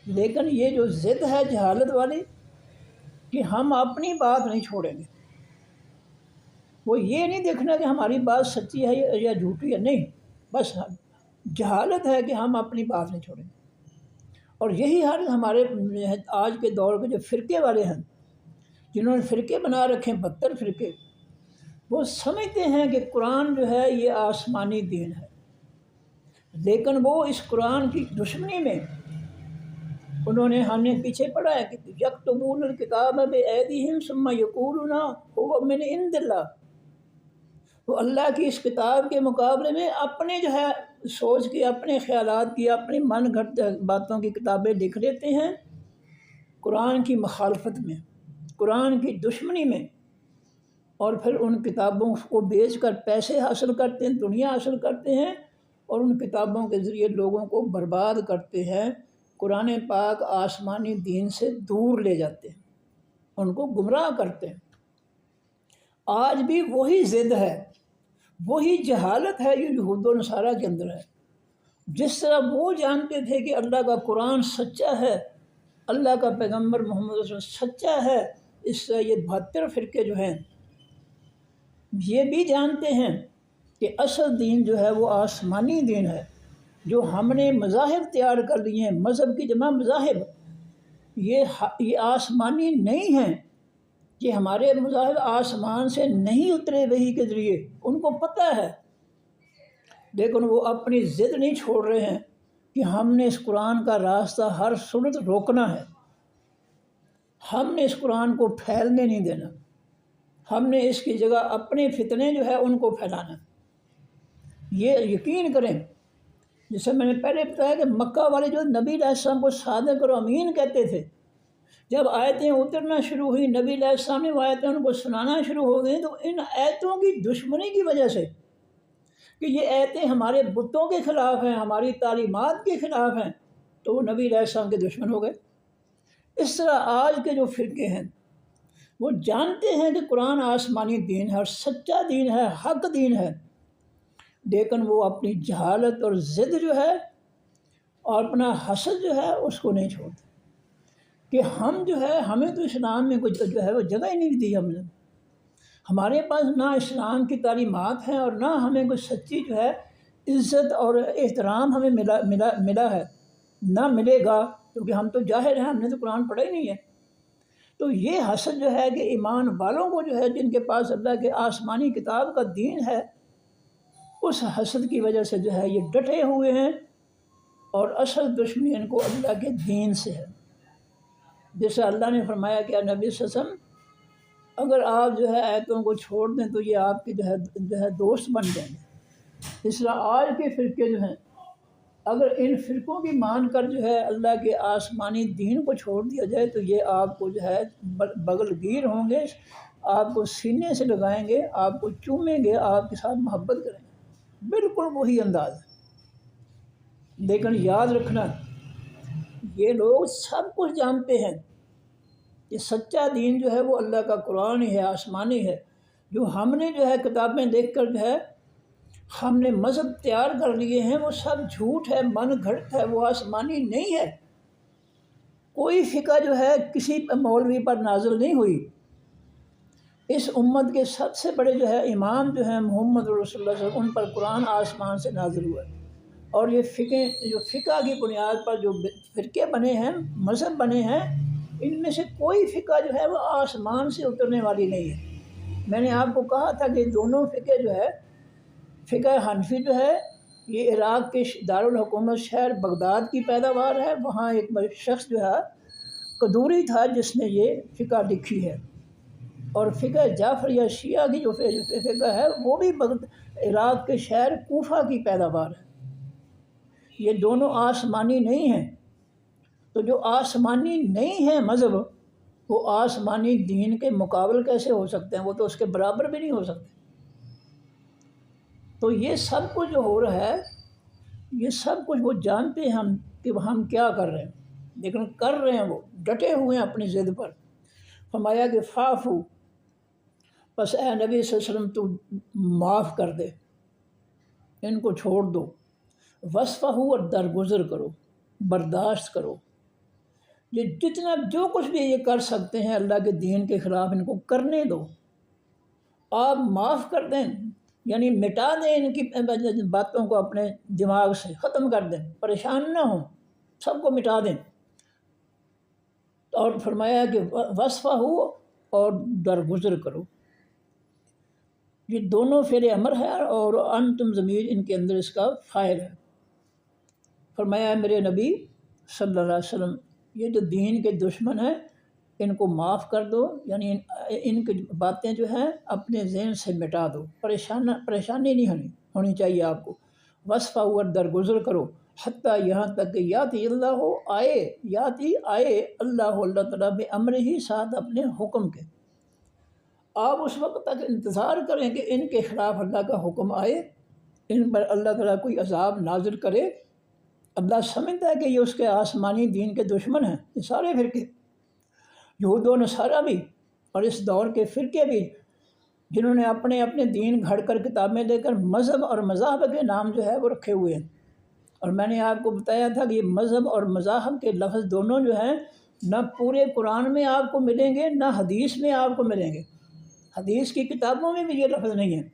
لیکن یہ جو ضد ہے جہالت والی کہ ہم اپنی بات نہیں چھوڑیں گے، وہ یہ نہیں دیکھنا کہ ہماری بات سچی ہے یا جھوٹی ہے، نہیں، بس جہالت ہے کہ ہم اپنی بات نہیں چھوڑیں گے۔ اور یہی حال ہمارے آج کے دور کے جو فرقے والے ہیں، جنہوں نے فرقے بنا رکھے ہیں، 72 فرقے، وہ سمجھتے ہیں کہ قرآن جو ہے یہ آسمانی دین ہے، لیکن وہ اس قرآن کی دشمنی میں انہوں نے، ہم نے پیچھے پڑھا ہے کہ یکتبون الکتاب بایدیہم ثم یقولون ھو من عند اللہ، وہ اللہ کی اس کتاب کے مقابلے میں اپنے جو ہے سوچ کے، اپنے خیالات کی، اپنی من گھڑت باتوں کی کتابیں لکھ لیتے ہیں قرآن کی مخالفت میں، قرآن کی دشمنی میں، اور پھر ان کتابوں کو بیچ کر پیسے حاصل کرتے ہیں، دنیا حاصل کرتے ہیں، اور ان کتابوں کے ذریعے لوگوں کو برباد کرتے ہیں، قرآن پاک آسمانی دین سے دور لے جاتے ہیں، ان کو گمراہ کرتے ہیں۔ آج بھی وہی ضد ہے، وہی جہالت ہے جو یہود و نصارہ کے اندر ہے۔ جس طرح وہ جانتے تھے کہ اللہ کا قرآن سچا ہے، اللہ کا پیغمبر محمد صلی اللہ علیہ وسلم سچا ہے، اس طرح یہ 72 فرقے جو ہیں یہ بھی جانتے ہیں کہ اصل دین جو ہے وہ آسمانی دین ہے۔ جو ہم نے مذاہب تیار کر لیے ہیں، مذہب کی جمع مذاہب، یہ آسمانی نہیں ہیں، کہ ہمارے مذاہب آسمان سے نہیں اترے وحی کے ذریعے، ان کو پتہ ہے، لیکن وہ اپنی ضد نہیں چھوڑ رہے ہیں کہ ہم نے اس قرآن کا راستہ ہر صورت روکنا ہے، ہم نے اس قرآن کو پھیلنے نہیں دینا، ہم نے اس کی جگہ اپنے فتنے جو ہے ان کو پھیلانا۔ یہ یقین کریں، جیسے میں نے پہلے بتایا کہ مکہ والے جو نبی علیہ السلام کو صادق اور امین کہتے تھے، جب آیتیں اترنا شروع ہوئی، نبی علیہ السلام نے وہ آیتیں ان کو سنانا شروع ہو گئیں، تو ان آیتوں کی دشمنی کی وجہ سے کہ یہ آیتیں ہمارے بتوں کے خلاف ہیں، ہماری تعلیمات کے خلاف ہیں، تو وہ نبی علیہ السلام کے دشمن ہو گئے۔ اس طرح آج کے جو فرقے ہیں وہ جانتے ہیں کہ قرآن آسمانی دین ہے اور سچا دین ہے، حق دین ہے، لیکن وہ اپنی جہالت اور ضد جو ہے اور اپنا حسد جو ہے اس کو نہیں چھوڑتے، کہ ہم جو ہے، ہمیں تو اسلام میں کچھ جو ہے وہ جگہ ہی نہیں دی، ہم نے، ہمارے پاس نہ اسلام کی تعلیمات ہیں اور نہ ہمیں کوئی سچی جو ہے عزت اور احترام ہمیں ملا ہے، نہ ملے گا، کیونکہ ہم تو جاہل ہیں، ہم نے تو قرآن پڑھا ہی نہیں ہے۔ تو یہ حسد جو ہے کہ ایمان والوں کو جو ہے، جن کے پاس اللہ کے آسمانی کتاب کا دین ہے، اس حسد کی وجہ سے جو ہے یہ ڈٹے ہوئے ہیں، اور اصل دشمنی ان کو اللہ کے دین سے ہے۔ جیسے اللہ نے فرمایا کہ نبی صلی اللہ علیہ وسلم اگر آپ جو ہے آیتوں کو چھوڑ دیں تو یہ آپ کے جو ہے دوست بن جائیں گے۔ اس طرح آج کے فرقے جو ہیں، اگر ان فرقوں کی مان کر جو ہے اللہ کے آسمانی دین کو چھوڑ دیا جائے تو یہ آپ کو جو ہے بغل گیر ہوں گے، آپ کو سینے سے لگائیں گے، آپ کو چومیں گے، آپ کے ساتھ محبت کریں گے، بالکل وہی انداز ہے۔ لیکن یاد رکھنا، یہ لوگ سب کچھ جانتے ہیں کہ سچا دین جو ہے وہ اللہ کا قرآن ہی ہے، آسمانی ہے۔ جو ہم نے جو ہے کتابیں دیکھ کر جو ہے ہم نے مذہب تیار کر لیے ہیں، وہ سب جھوٹ ہے، من گھڑت ہے، وہ آسمانی نہیں ہے۔ کوئی فقہ جو ہے کسی مولوی پر نازل نہیں ہوئی، اس امت کے سب سے بڑے جو ہے امام جو ہیں محمد رسول اللہ صلی اللہ علیہ وسلم، ان پر قرآن آسمان سے نازل ہوا ہے۔ اور یہ فقہ کی بنیاد پر جو فرقے بنے ہیں، مذہب بنے ہیں، ان میں سے کوئی فقہ جو ہے وہ آسمان سے اترنے والی نہیں ہے۔ میں نے آپ کو کہا تھا کہ دونوں فقہ جو ہے، فقہ حنفی جو ہے یہ عراق کے دارالحکومت شہر بغداد کی پیداوار ہے، وہاں ایک شخص جو ہے قدوری تھا جس نے یہ فقہ لکھی ہے۔ اور فقہ جعفر یا شیعہ کی جو فقہ ہے وہ بھی عراق کے شہر کوفہ کی پیداوار ہے۔ یہ دونوں آسمانی نہیں ہیں، تو جو آسمانی نہیں ہیں مذہب، وہ آسمانی دین کے مقابل کیسے ہو سکتے ہیں؟ وہ تو اس کے برابر بھی نہیں ہو سکتے۔ تو یہ سب کچھ جو ہو رہا ہے، یہ سب کچھ وہ جانتے ہیں ہم کہ ہم کیا کر رہے ہیں، لیکن کر رہے ہیں، وہ ڈٹے ہوئے ہیں اپنی ضد پر۔ فرمایا کہ فاعفو، بس اے نبی صلی اللہ علیہ وسلم تو معاف کر دے، ان کو چھوڑ دو، وصفہ ہو اور درگزر کرو، برداشت کرو، یہ جتنا جو کچھ بھی یہ کر سکتے ہیں اللہ کے دین کے خلاف ان کو کرنے دو، آپ معاف کر دیں، یعنی مٹا دیں ان کی باتوں کو اپنے دماغ سے ختم کر دیں، پریشان نہ ہوں، سب کو مٹا دیں۔ اور فرمایا کہ وصفہ ہو اور درگزر کرو، یہ دونوں فعل امر ہے اور انتم ضمیر ان کے اندر اس کا فاعل ہے۔ فرمایا میرے نبی صلی اللہ علیہ وسلم یہ جو دین کے دشمن ہیں ان کو معاف کر دو، یعنی ان کی باتیں جو ہیں اپنے ذہن سے مٹا دو، پریشانی نہیں ہونی چاہیے آپ کو۔ وصفہ ہو اور درگزر کرو، حتیٰ یہاں تک کہ یاتی اللہ آئے اللہ تعالیٰ بے امر ہی ساتھ اپنے حکم کے۔ آپ اس وقت تک انتظار کریں کہ ان کے خلاف اللہ کا حکم آئے، ان پر اللہ تعالیٰ کوئی عذاب نازل کرے۔ اللہ سمجھتا ہے کہ یہ اس کے آسمانی دین کے دشمن ہیں، یہ سارے فرقے، یہود و نصارہ بھی اور اس دور کے فرقے بھی، جنہوں نے اپنے اپنے دین گھڑ کر کتابیں لے کر مذہب اور مذاہب کے نام جو ہے وہ رکھے ہوئے ہیں۔ اور میں نے آپ کو بتایا تھا کہ یہ مذہب اور مذاہب کے لفظ دونوں جو ہیں نہ پورے قرآن میں آپ کو ملیں گے نہ حدیث میں آپ کو ملیں گے، حدیث کی کتابوں میں بھی یہ لفظ نہیں ہیں۔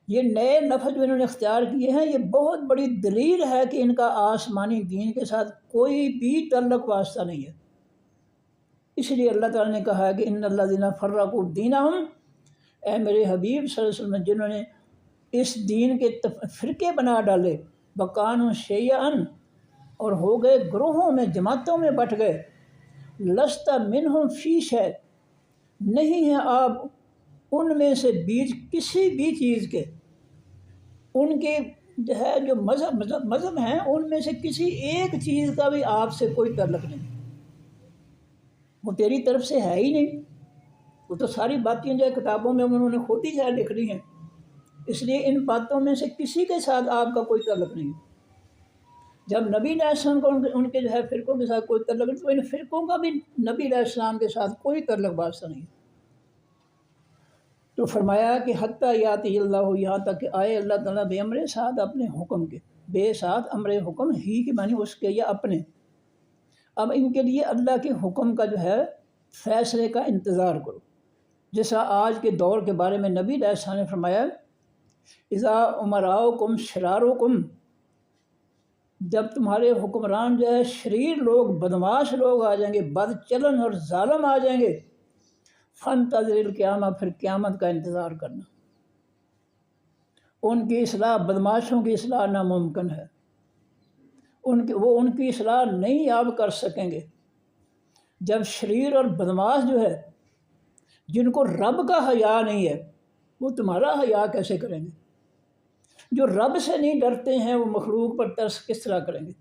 یہ نئے لفظ جو انہوں نے اختیار کیے ہیں یہ بہت بڑی دلیل ہے کہ ان کا آسمانی دین کے ساتھ کوئی بھی تعلق واسطہ نہیں ہے۔ اس لیے اللہ تعالیٰ نے کہا ہے کہ ان الذین فرقوا دینہم، اے میرے حبیب صلی اللہ علیہ وسلم جنہوں نے اس دین کے فرقے بنا ڈالے، وکانوا شیعا اور ہو گئے گروہوں میں، جماعتوں میں بٹ گئے، لست منہم فی شیء، نہیں ہیں آپ ان میں سے بیچ کسی بھی چیز کے، ان کے جو ہے جو مذہب ہیں ان میں سے کسی ایک چیز کا بھی آپ سے کوئی تعلق نہیں، وہ تیری طرف سے ہے ہی نہیں، وہ تو ساری باتیں جو ہے کتابوں میں انہوں نے خود ہی لکھ لی ہیں، اس لیے ان باتوں میں سے کسی کے ساتھ آپ کا کوئی تعلق نہیں۔ جب نبی علیہ السلام کو ان کے جو ہے فرقوں کے ساتھ کوئی تعلق نہیں تو ان فرقوں کا بھی نبی علیہ السلام کے ساتھ کوئی تعلق واسطہ نہیں۔ تو فرمایا کہ حتیٰ یاتی اللہ، یہاں تک کہ آئے اللہ تعالیٰ بے امر ساتھ اپنے حکم کے، بے ساتھ امر حکم ہی کے معنی اس کے یا اپنے۔ اب ان کے لیے اللہ کے حکم کا جو ہے فیصلے کا انتظار کرو، جیسا آج کے دور کے بارے میں نبی علیہ السلام نے فرمایا اذا امراؤکم شرارکم، جب تمہارے حکمران جو ہے شریر لوگ، بدماش لوگ آ جائیں گے، بد چلن اور ظالم آ جائیں گے، فانتظر القیامہ، پھر قیامت کا انتظار کرنا۔ ان کی اصلاح، بدماشوں کی اصلاح ناممکن ہے، وہ ان کی اصلاح نہیں آپ کر سکیں گے۔ جب شریر اور بدماش جو ہے جن کو رب کا حیا نہیں ہے وہ تمہارا حیا کیسے کریں گے؟ جو رب سے نہیں ڈرتے ہیں وہ مخلوق پر ترس کس طرح کریں گے؟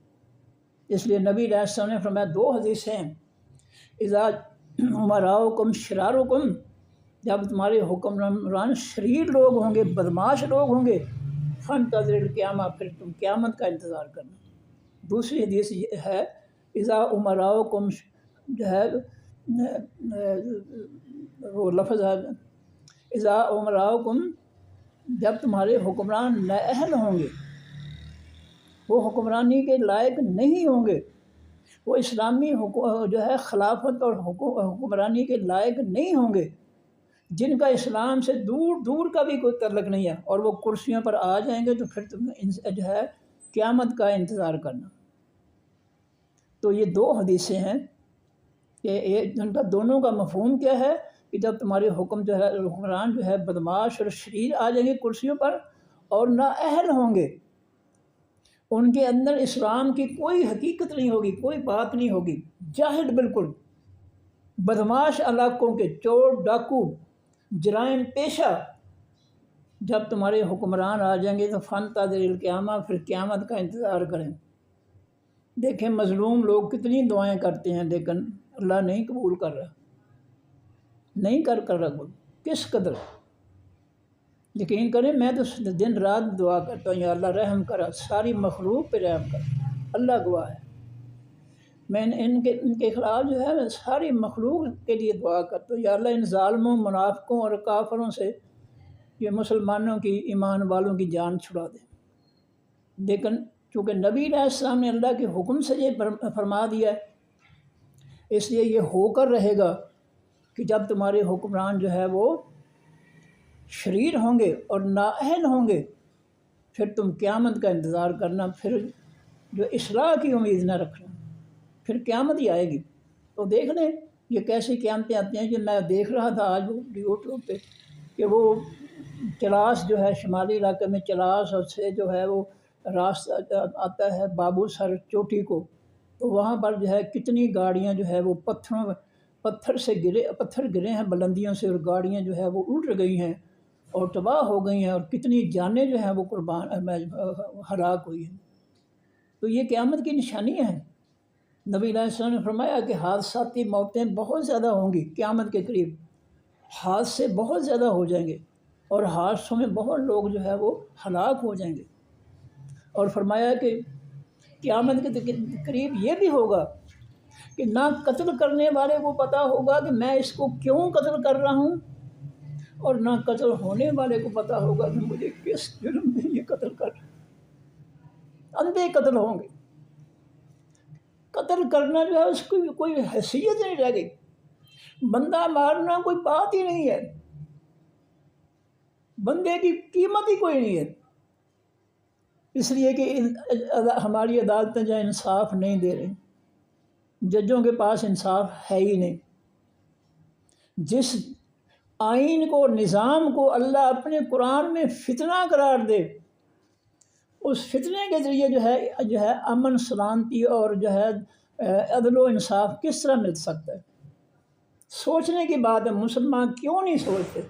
اس لیے نبی علیہ السلام نے فرمایا، دو حدیثیں ہیں، اذا امراؤکم شرارکم، جب تمہارے حکمران شریر لوگ ہوں گے، بدماش لوگ ہوں گے، فانتظر القیامہ، پھر تم قیامت کا انتظار کرنا۔ دوسری حدیث یہ ہے اذا امراؤکم جو ہے وہ لفظ ہے اذا امراؤکم، جب تمہارے حکمران نااہل ہوں گے، وہ حکمرانی کے لائق نہیں ہوں گے، وہ اسلامی جو ہے خلافت اور حکمرانی کے لائق نہیں ہوں گے، جن کا اسلام سے دور دور کا بھی کوئی تعلق نہیں ہے، اور وہ کرسیوں پر آ جائیں گے تو پھر تم جو ہے قیامت کا انتظار کرنا۔ تو یہ دو حدیثیں ہیں کہ ان کا دونوں کا مفہوم کیا ہے کہ جب تمہارے حکمران جو ہے بدماش اور شریر آ جائیں گے کرسیوں پر اور نااہل ہوں گے، ان کے اندر اسلام کی کوئی حقیقت نہیں ہوگی، کوئی بات نہیں ہوگی، جاہل بالکل، بدماش علاقوں کے، چور ڈاکو، جرائم پیشہ، جب تمہارے حکمران آ جائیں گے تو فانتظر القیامہ، پھر قیامت کا انتظار کریں۔ دیکھیں مظلوم لوگ کتنی دعائیں کرتے ہیں لیکن اللہ نہیں قبول کر رہا، نہیں کر قبول، کس قدر۔ یقین کریں میں تو دن رات دعا کرتا ہوں یا اللہ رحم کرا، ساری مخلوق پہ رحم کر، اللہ گواہ ہے۔ میں ان کے خلاف جو ہے ساری مخلوق کے لیے دعا کرتا ہوں، یا اللہ ان ظالموں، منافقوں اور کافروں سے یہ مسلمانوں کی، ایمان والوں کی جان چھڑا دے۔ لیکن چونکہ نبی علیہ السلام نے اللہ کے حکم سے یہ فرما دیا ہے، اس لیے یہ ہو کر رہے گا کہ جب تمہارے حکمران جو ہے وہ شریر ہوں گے اور نااہل ہوں گے، پھر تم قیامت کا انتظار کرنا، پھر جو اصلاح کی امید نہ رکھنا، پھر قیامت ہی آئے گی۔ تو دیکھ لیں یہ کیسی قیامتیں آتی ہیں کہ میں دیکھ رہا تھا آج یوٹیوب پہ کہ وہ چلاس جو ہے شمالی علاقے میں چلاس اور سے جو ہے وہ راستہ آتا ہے بابو سر چوٹی کو، تو وہاں پر جو ہے کتنی گاڑیاں جو ہے وہ پتھر گرے ہیں بلندیوں سے، اور گاڑیاں جو ہے وہ الٹ گئی ہیں اور تباہ ہو گئی ہیں، اور کتنی جانیں جو ہیں وہ ہلاک ہوئی ہیں۔ تو یہ قیامت کی نشانیاں ہیں۔ نبی علیہ السلام نے فرمایا کہ حادثاتی موتیں بہت زیادہ ہوں گی قیامت کے قریب، حادثے بہت زیادہ ہو جائیں گے، اور حادثوں میں بہت لوگ جو ہے وہ ہلاک ہو جائیں گے۔ اور فرمایا کہ قیامت کے قریب یہ بھی ہوگا کہ نہ قتل کرنے والے کو پتہ ہوگا کہ میں اس کو کیوں قتل کر رہا ہوں، اور نہ قتل ہونے والے کو پتہ ہوگا کہ مجھے کس جرم میں یہ قتل کر رہا ہے۔ اندھے قتل ہوں گے، قتل کرنا جو ہے اس کی کوئی حیثیت نہیں رہ گئی، بندہ مارنا کوئی بات ہی نہیں ہے، بندے کی قیمت ہی کوئی نہیں ہے، اس لیے کہ ہماری عدالتیں جو انصاف نہیں دے رہی، ججوں کے پاس انصاف ہے ہی نہیں۔ جس آئین کو، نظام کو اللہ اپنے قرآن میں فتنہ قرار دے، اس فتنے کے ذریعے جو ہے امن، سلامتی اور جو ہے عدل و انصاف کس طرح مل سکتا ہے؟ سوچنے کی بات ہے، مسلمان کیوں نہیں سوچتے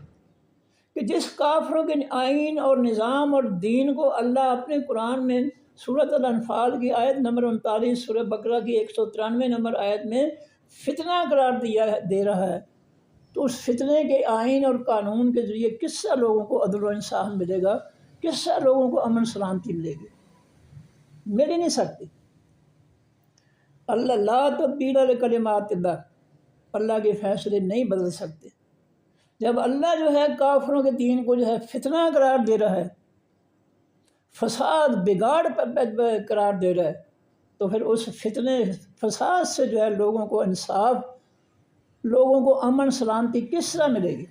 کہ جس کافروں کے آئین اور نظام اور دین کو اللہ اپنے قرآن میں سورۃ الانفال کی آیت نمبر 39، سورہ بقرہ کی 193 نمبر آیت میں فتنہ قرار دے رہا ہے، تو اس فتنے کے آئین اور قانون کے ذریعے کس طرح لوگوں کو عدل و انصاف ملے گا، کس طرح لوگوں کو امن سلامتی ملے گی؟ مل ہی نہیں سکتی۔ اللہ لا تبدیل لکلمات اللہ، اللہ کے فیصلے نہیں بدل سکتے۔ جب اللہ جو ہے کافروں کے دین کو جو ہے فتنہ قرار دے رہا ہے، فساد، بگاڑ قرار دے رہا ہے، تو پھر اس فتنے فساد سے جو ہے لوگوں کو انصاف، لوگوں کو امن سلامتی کس طرح ملے گی؟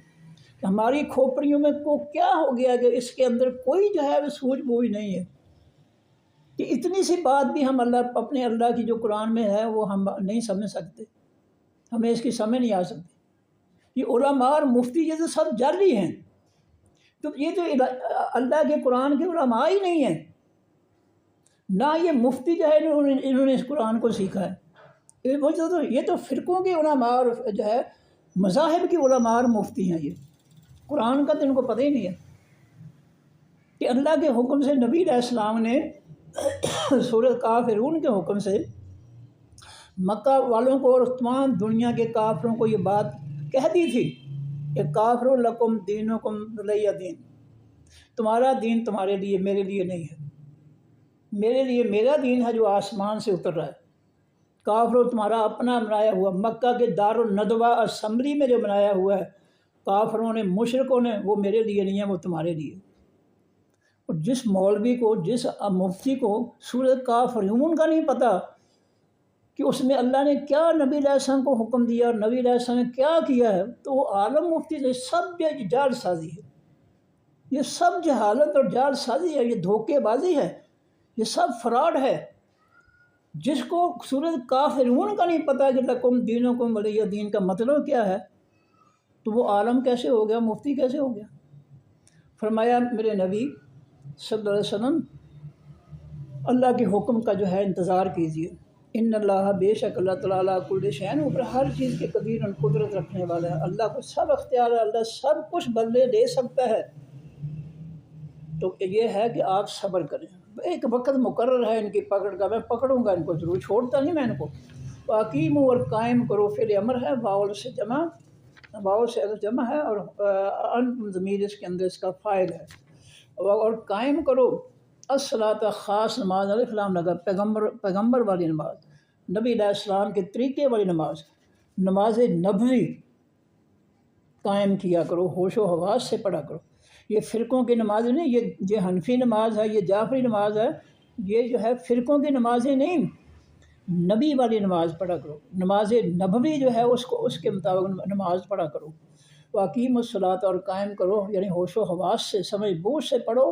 ہماری کھوپڑیوں میں کو کیا ہو گیا کہ اس کے اندر کوئی جو ہے سوجھ بوجھ نہیں ہے کہ اتنی سی بات بھی ہم اپنے اللہ کی جو قرآن میں ہے وہ ہم نہیں سمجھ سکتے، ہمیں اس کی سمجھ نہیں آ سکتی۔ یہ علماء اور مفتی یہ تو سب جعلی ہیں، تو یہ تو اللہ کے قرآن کے علماء ہی نہیں ہیں، نہ یہ مفتی جو ہے انہوں نے اس قرآن کو سیکھا ہے، یہ تو فرقوں کے علماء اور جو ہے مذاہب کے علماء اور مفتی ہیں، یہ قرآن کا تو ان کو پتہ ہی نہیں ہے کہ اللہ کے حکم سے نبی علیہ السلام نے سورۃ کافرون کے حکم سے مکہ والوں کو اور تمام دنیا کے کافروں کو یہ بات کہہ دی تھی کہ کافر لکم دینکم ولی دین، تمہارا دین تمہارے لیے، میرے لیے نہیں ہے، میرے لیے میرا دین ہے جو آسمان سے اتر رہا ہے، کافروں تمہارا اپنا بنایا ہوا، مکہ کے دار الندوہ اسمبلی میں جو بنایا ہوا ہے کافروں نے، مشرکوں نے، وہ میرے لیے نہیں ہے، وہ تمہارے لیے۔ اور جس مولوی کو، جس مفتی کو سورۃ کافرون کا نہیں پتہ کہ اس میں اللہ نے کیا نبی علیہ السلام کو حکم دیا اور نبی علیہ السلام نے کیا کیا ہے، تو وہ عالم مفتی سے سب یہ جعل سازی ہے، یہ سب جہالت اور جعل سازی ہے، یہ دھوکے بازی ہے، یہ سب فراڈ ہے۔ جس کو سورۃ کافرون کا نہیں پتہ کہ لکم دینکم ولی دین کا مطلب کیا ہے، تو وہ عالم کیسے ہو گیا، مفتی کیسے ہو گیا؟ فرمایا میرے نبی صلی اللہ علیہ وسلم اللہ کے حکم کا جو ہے انتظار کیجیے، ان اللہ، بے شک اللہ تعالیٰ کل شیء، اوپر ہر چیز کے قدیر، قدرت رکھنے والا ہے، اللہ کو سب اختیار ہے، اللہ سب کچھ بدلے دے سکتا ہے۔ تو یہ ہے کہ آپ صبر کریں، ایک وقت مقرر ہے ان کی پکڑ کا، میں پکڑوں گا ان کو ضرور، چھوڑتا نہیں میں ان کو۔ واقیموا، اور قائم کرو، فعل امر ہے، واؤ سے جمع ہے، اور انتم ضمیر اس کے اندر اس کا فاعل ہے، اور قائم کرو الصلاۃ، خاص نماز، الف لام لگا، پیغمبر والی نماز، نبی علیہ السلام کے طریقے والی نماز، نماز نبوی قائم کیا کرو، ہوش و حواس سے پڑھا کرو۔ یہ فرقوں کی نماز نہیں، یہ حنفی نماز ہے، یہ جعفری نماز ہے، یہ جو ہے فرقوں کی نمازیں نہیں، نبی والی نماز پڑھا کرو۔ نماز نبوی جو ہے اس کے مطابق نماز پڑھا کرو۔ واقیم الصلاۃ، اور قائم کرو یعنی ہوش و حواس سے سمجھ بوجھ سے پڑھو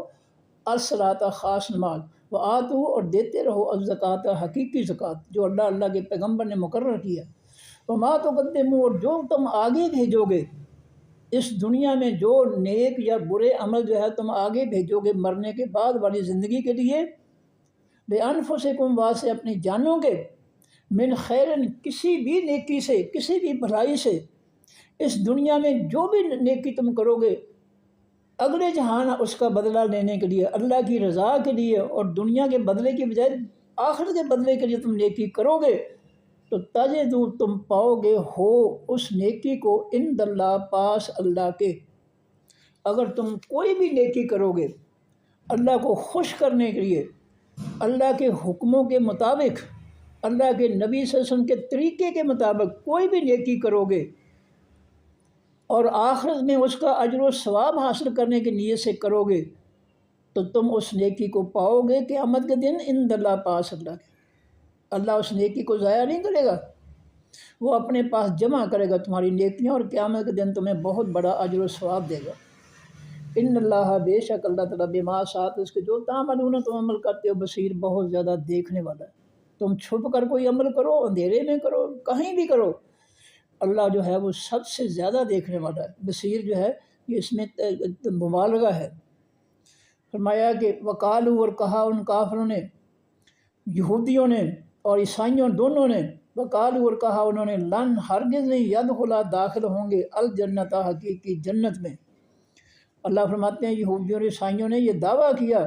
الصلاۃ خاص نماز، وآتو اور دیتے رہو الزکوٰۃ حقیقی زکوٰۃ جو اللہ کے پیغمبر نے مقرر کیا۔ وما تقدموا، اور جو تم آگے بھیجو گے اس دنیا میں، جو نیک یا برے عمل جو ہے تم آگے بھیجو گے مرنے کے بعد والی زندگی کے لیے، بِأَنفُسِكُمْ واسطے اپنی جانوں کے، من خیرن کسی بھی نیکی سے، کسی بھی بھلائی سے، اس دنیا میں جو بھی نیکی تم کرو گے اگلے جہان اس کا بدلہ لینے کے لیے، اللہ کی رضا کے لیے، اور دنیا کے بدلے کی بجائے آخرت کے بدلے کے لیے تم نیکی کرو گے تو تجدو تم پاؤ گے ہو اس نیکی کو عند اللہ پاس اللہ کے۔ اگر تم کوئی بھی نیکی کرو گے اللہ کو خوش کرنے کے لیے، اللہ کے حکموں کے مطابق، اللہ کے نبی صلی اللہ علیہ وسلم کے طریقے کے مطابق کوئی بھی نیکی کرو گے اور آخرت میں اس کا اجر و ثواب حاصل کرنے کی نیت سے کرو گے تو تم اس نیکی کو پاؤ گے قیامت کے دن عند اللہ پاس اللہ کے۔ اللہ اس نیکی کو ضائع نہیں کرے گا، وہ اپنے پاس جمع کرے گا تمہاری نیکیاں، اور قیامت کے دن تمہیں بہت بڑا اجر و ثواب دے گا۔ ان اللہ، بے شک اللہ تعالیٰ، بما ساتھ اس کے جو تعملون تم عمل کرتے ہو، بصیر بہت زیادہ دیکھنے والا ہے۔ تم چھپ کر کوئی عمل کرو، اندھیرے میں کرو، کہیں بھی کرو، اللہ جو ہے وہ سب سے زیادہ دیکھنے والا ہے۔ بصیر جو ہے یہ اس میں مبالغہ ہے۔ فرمایا کہ وقالو، اور کہا ان کافروں نے، یہودیوں نے اور عیسائیوں دونوں نے، وقالو اور کہا انہوں نے، لن ہرگز نہیں، یدخلا داخل ہوں گے، الجنت حقیقی جنت میں۔ اللہ فرماتے ہیں یہودیوں اور عیسائیوں نے یہ دعویٰ کیا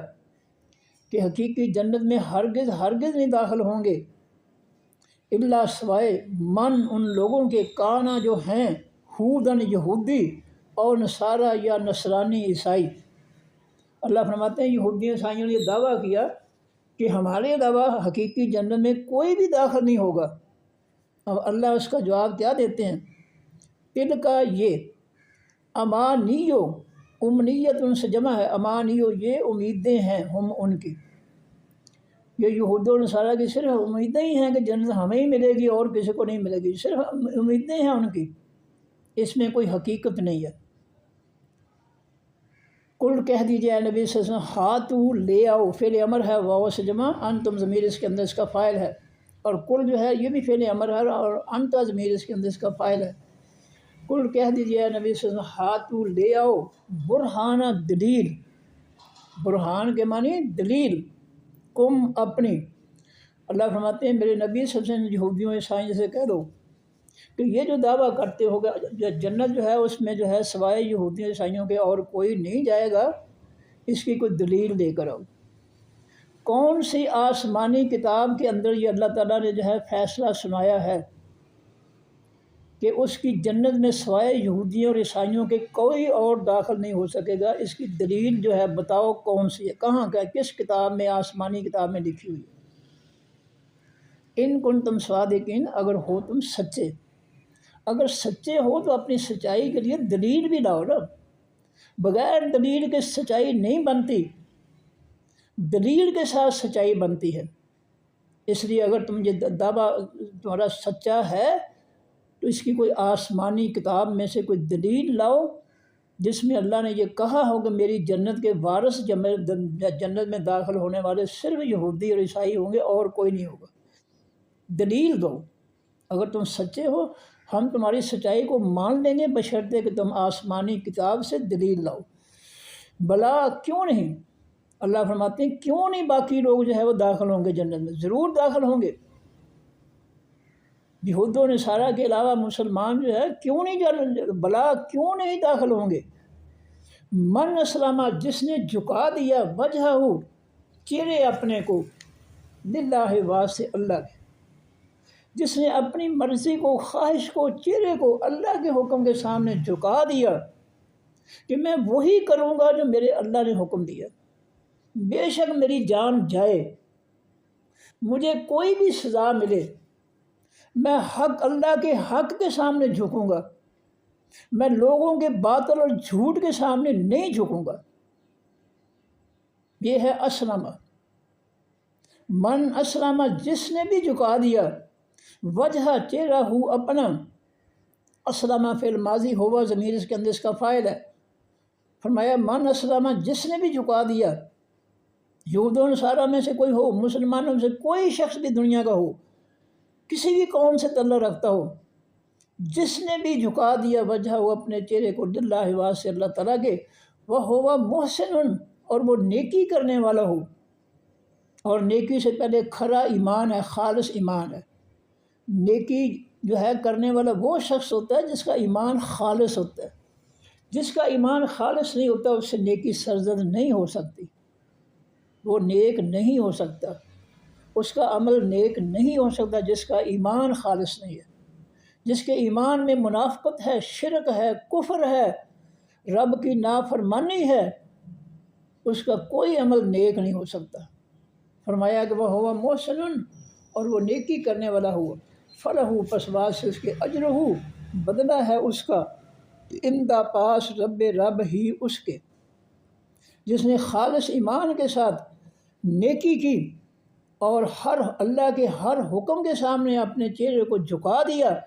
کہ حقیقی جنت میں ہرگز ہرگز نہیں داخل ہوں گے، الا سوائے من ان لوگوں کے، کانا جو ہیں، ہودن یہودی، اور نصارہ یا نصرانی عیسائی۔ اللہ فرماتے ہیں یہودیوں عیسائیوں نے یہ دعویٰ کیا کہ ہمارے علاوہ حقیقی جنت میں کوئی بھی داخل نہیں ہوگا۔ اب اللہ اس کا جواب کیا دیتے ہیں؟ تل کا یہ، امانیو، امنیت ان سے جمع ہے، امانیو یہ امیدیں ہیں، ہم ان کی، یہ یہود و نصارہ کی صرف امیدیں ہی ہیں کہ جنت ہمیں ہی ملے گی اور کسی کو نہیں ملے گی، صرف امیدیں ہیں ان کی، اس میں کوئی حقیقت نہیں ہے۔ کل کہہ دیجیے اے نبی صلی اللہ علیہ وسلم، ہاتھو لے آؤ، فعل امر ہے، واو سے جمع، انتم ضمیر اس کے اندر اس کا فاعل ہے، اور کل جو ہے یہ بھی فعل امر ہے اور انتا ضمیر اس کے اندر اس کا فاعل ہے۔ کل کہہ دیجیے اے نبی صلی اللہ علیہ وسلم، ہاتھو لے آؤ، برہانہ دلیل، برہان کے معنی دلیل، کم اپنی۔ اللہ فرماتے ہیں میرے نبی صلی اللہ علیہ وسلم یہودیوں عیسائیوں سے کہہ دو کہ یہ جو دعویٰ کرتے ہو گا جنت جو ہے اس میں جو ہے سوائے یہودیوں عیسائیوں کے اور کوئی نہیں جائے گا، اس کی کوئی دلیل لے کر آؤ۔ کون سی آسمانی کتاب کے اندر یہ اللہ تعالیٰ نے جو ہے فیصلہ سنایا ہے کہ اس کی جنت میں سوائے یہودیوں اور عیسائیوں کے کوئی اور داخل نہیں ہو سکے گا؟ اس کی دلیل جو ہے بتاؤ کون سی ہے، کہاں کا، کس کتاب میں، آسمانی کتاب میں لکھی ہوئی ہے۔ ان کنتم صادقین، اگر ہو تم سچے، اگر سچے ہو تو اپنی سچائی کے لیے دلیل بھی لاؤ نا، بغیر دلیل کے سچائی نہیں بنتی، دلیل کے ساتھ سچائی بنتی ہے۔ اس لیے اگر تم یہ دعویٰ تمہارا سچا ہے تو اس کی کوئی آسمانی کتاب میں سے کوئی دلیل لاؤ جس میں اللہ نے یہ کہا ہو کہ میری جنت کے وارث جنت میں داخل ہونے والے صرف یہودی اور عیسائی ہوں گے اور کوئی نہیں ہوگا۔ دلیل دو، اگر تم سچے ہو ہم تمہاری سچائی کو مان لیں گے بشرطے کہ تم آسمانی کتاب سے دلیل لاؤ۔ بلا کیوں نہیں، اللہ فرماتے ہیں کیوں نہیں باقی لوگ جو ہے وہ داخل ہوں گے جنت میں، ضرور داخل ہوں گے۔ یہود و نصارہ کے علاوہ مسلمان جو ہے کیوں نہیں بلا کیوں نہیں داخل ہوں گے؟ من اسلامہ، جس نے جھکا دیا، وجہ چہرے اپنے کو، للہ واسطے اللہ کے، جس نے اپنی مرضی کو، خواہش کو، چہرے کو اللہ کے حکم کے سامنے جھکا دیا کہ میں وہی کروں گا جو میرے اللہ نے حکم دیا، بے شک میری جان جائے، مجھے کوئی بھی سزا ملے، میں حق اللہ کے حق کے سامنے جھکوں گا، میں لوگوں کے باطل اور جھوٹ کے سامنے نہیں جھکوں گا۔ یہ ہے اسلم۔ من اسلم، جس نے بھی جھکا دیا، وجہ چہرہ ہو اپنا، اسلم فعل ماضی ہوا ضمیر اس کے اندر اس کا فاعل ہے۔ فرمایا من اسلم، جس نے بھی جھکا دیا، یہود و نصارہ میں سے کوئی ہو، مسلمانوں میں سے کوئی شخص بھی دنیا کا ہو، کسی بھی قوم سے تعلق رکھتا ہو، جس نے بھی جھکا دیا وجہ وہ اپنے چہرے کو للہ واسطے اللہ تعالیٰ کے، وہ ہوا محسن، اور وہ نیکی کرنے والا ہو۔ اور نیکی سے پہلے کھرا ایمان ہے، خالص ایمان ہے۔ نیکی جو ہے کرنے والا وہ شخص ہوتا ہے جس کا ایمان خالص ہوتا ہے۔ جس کا ایمان خالص نہیں ہوتا اس سے نیکی سرزد نہیں ہو سکتی، وہ نیک نہیں ہو سکتا، اس کا عمل نیک نہیں ہو سکتا جس کا ایمان خالص نہیں ہے۔ جس کے ایمان میں منافقت ہے، شرک ہے، کفر ہے، رب کی نافرمانی ہے، اس کا کوئی عمل نیک نہیں ہو سکتا۔ فرمایا کہ وہ ہوا محسن، اور وہ نیکی کرنے والا ہوا، فلہ پس سے اس کے اجر ہو، بدلہ ہے اس کا، امدا پاس رب ہی اس کے۔ جس نے خالص ایمان کے ساتھ نیکی کی اور اللہ کے ہر حکم کے سامنے اپنے چہرے کو جھکا دیا،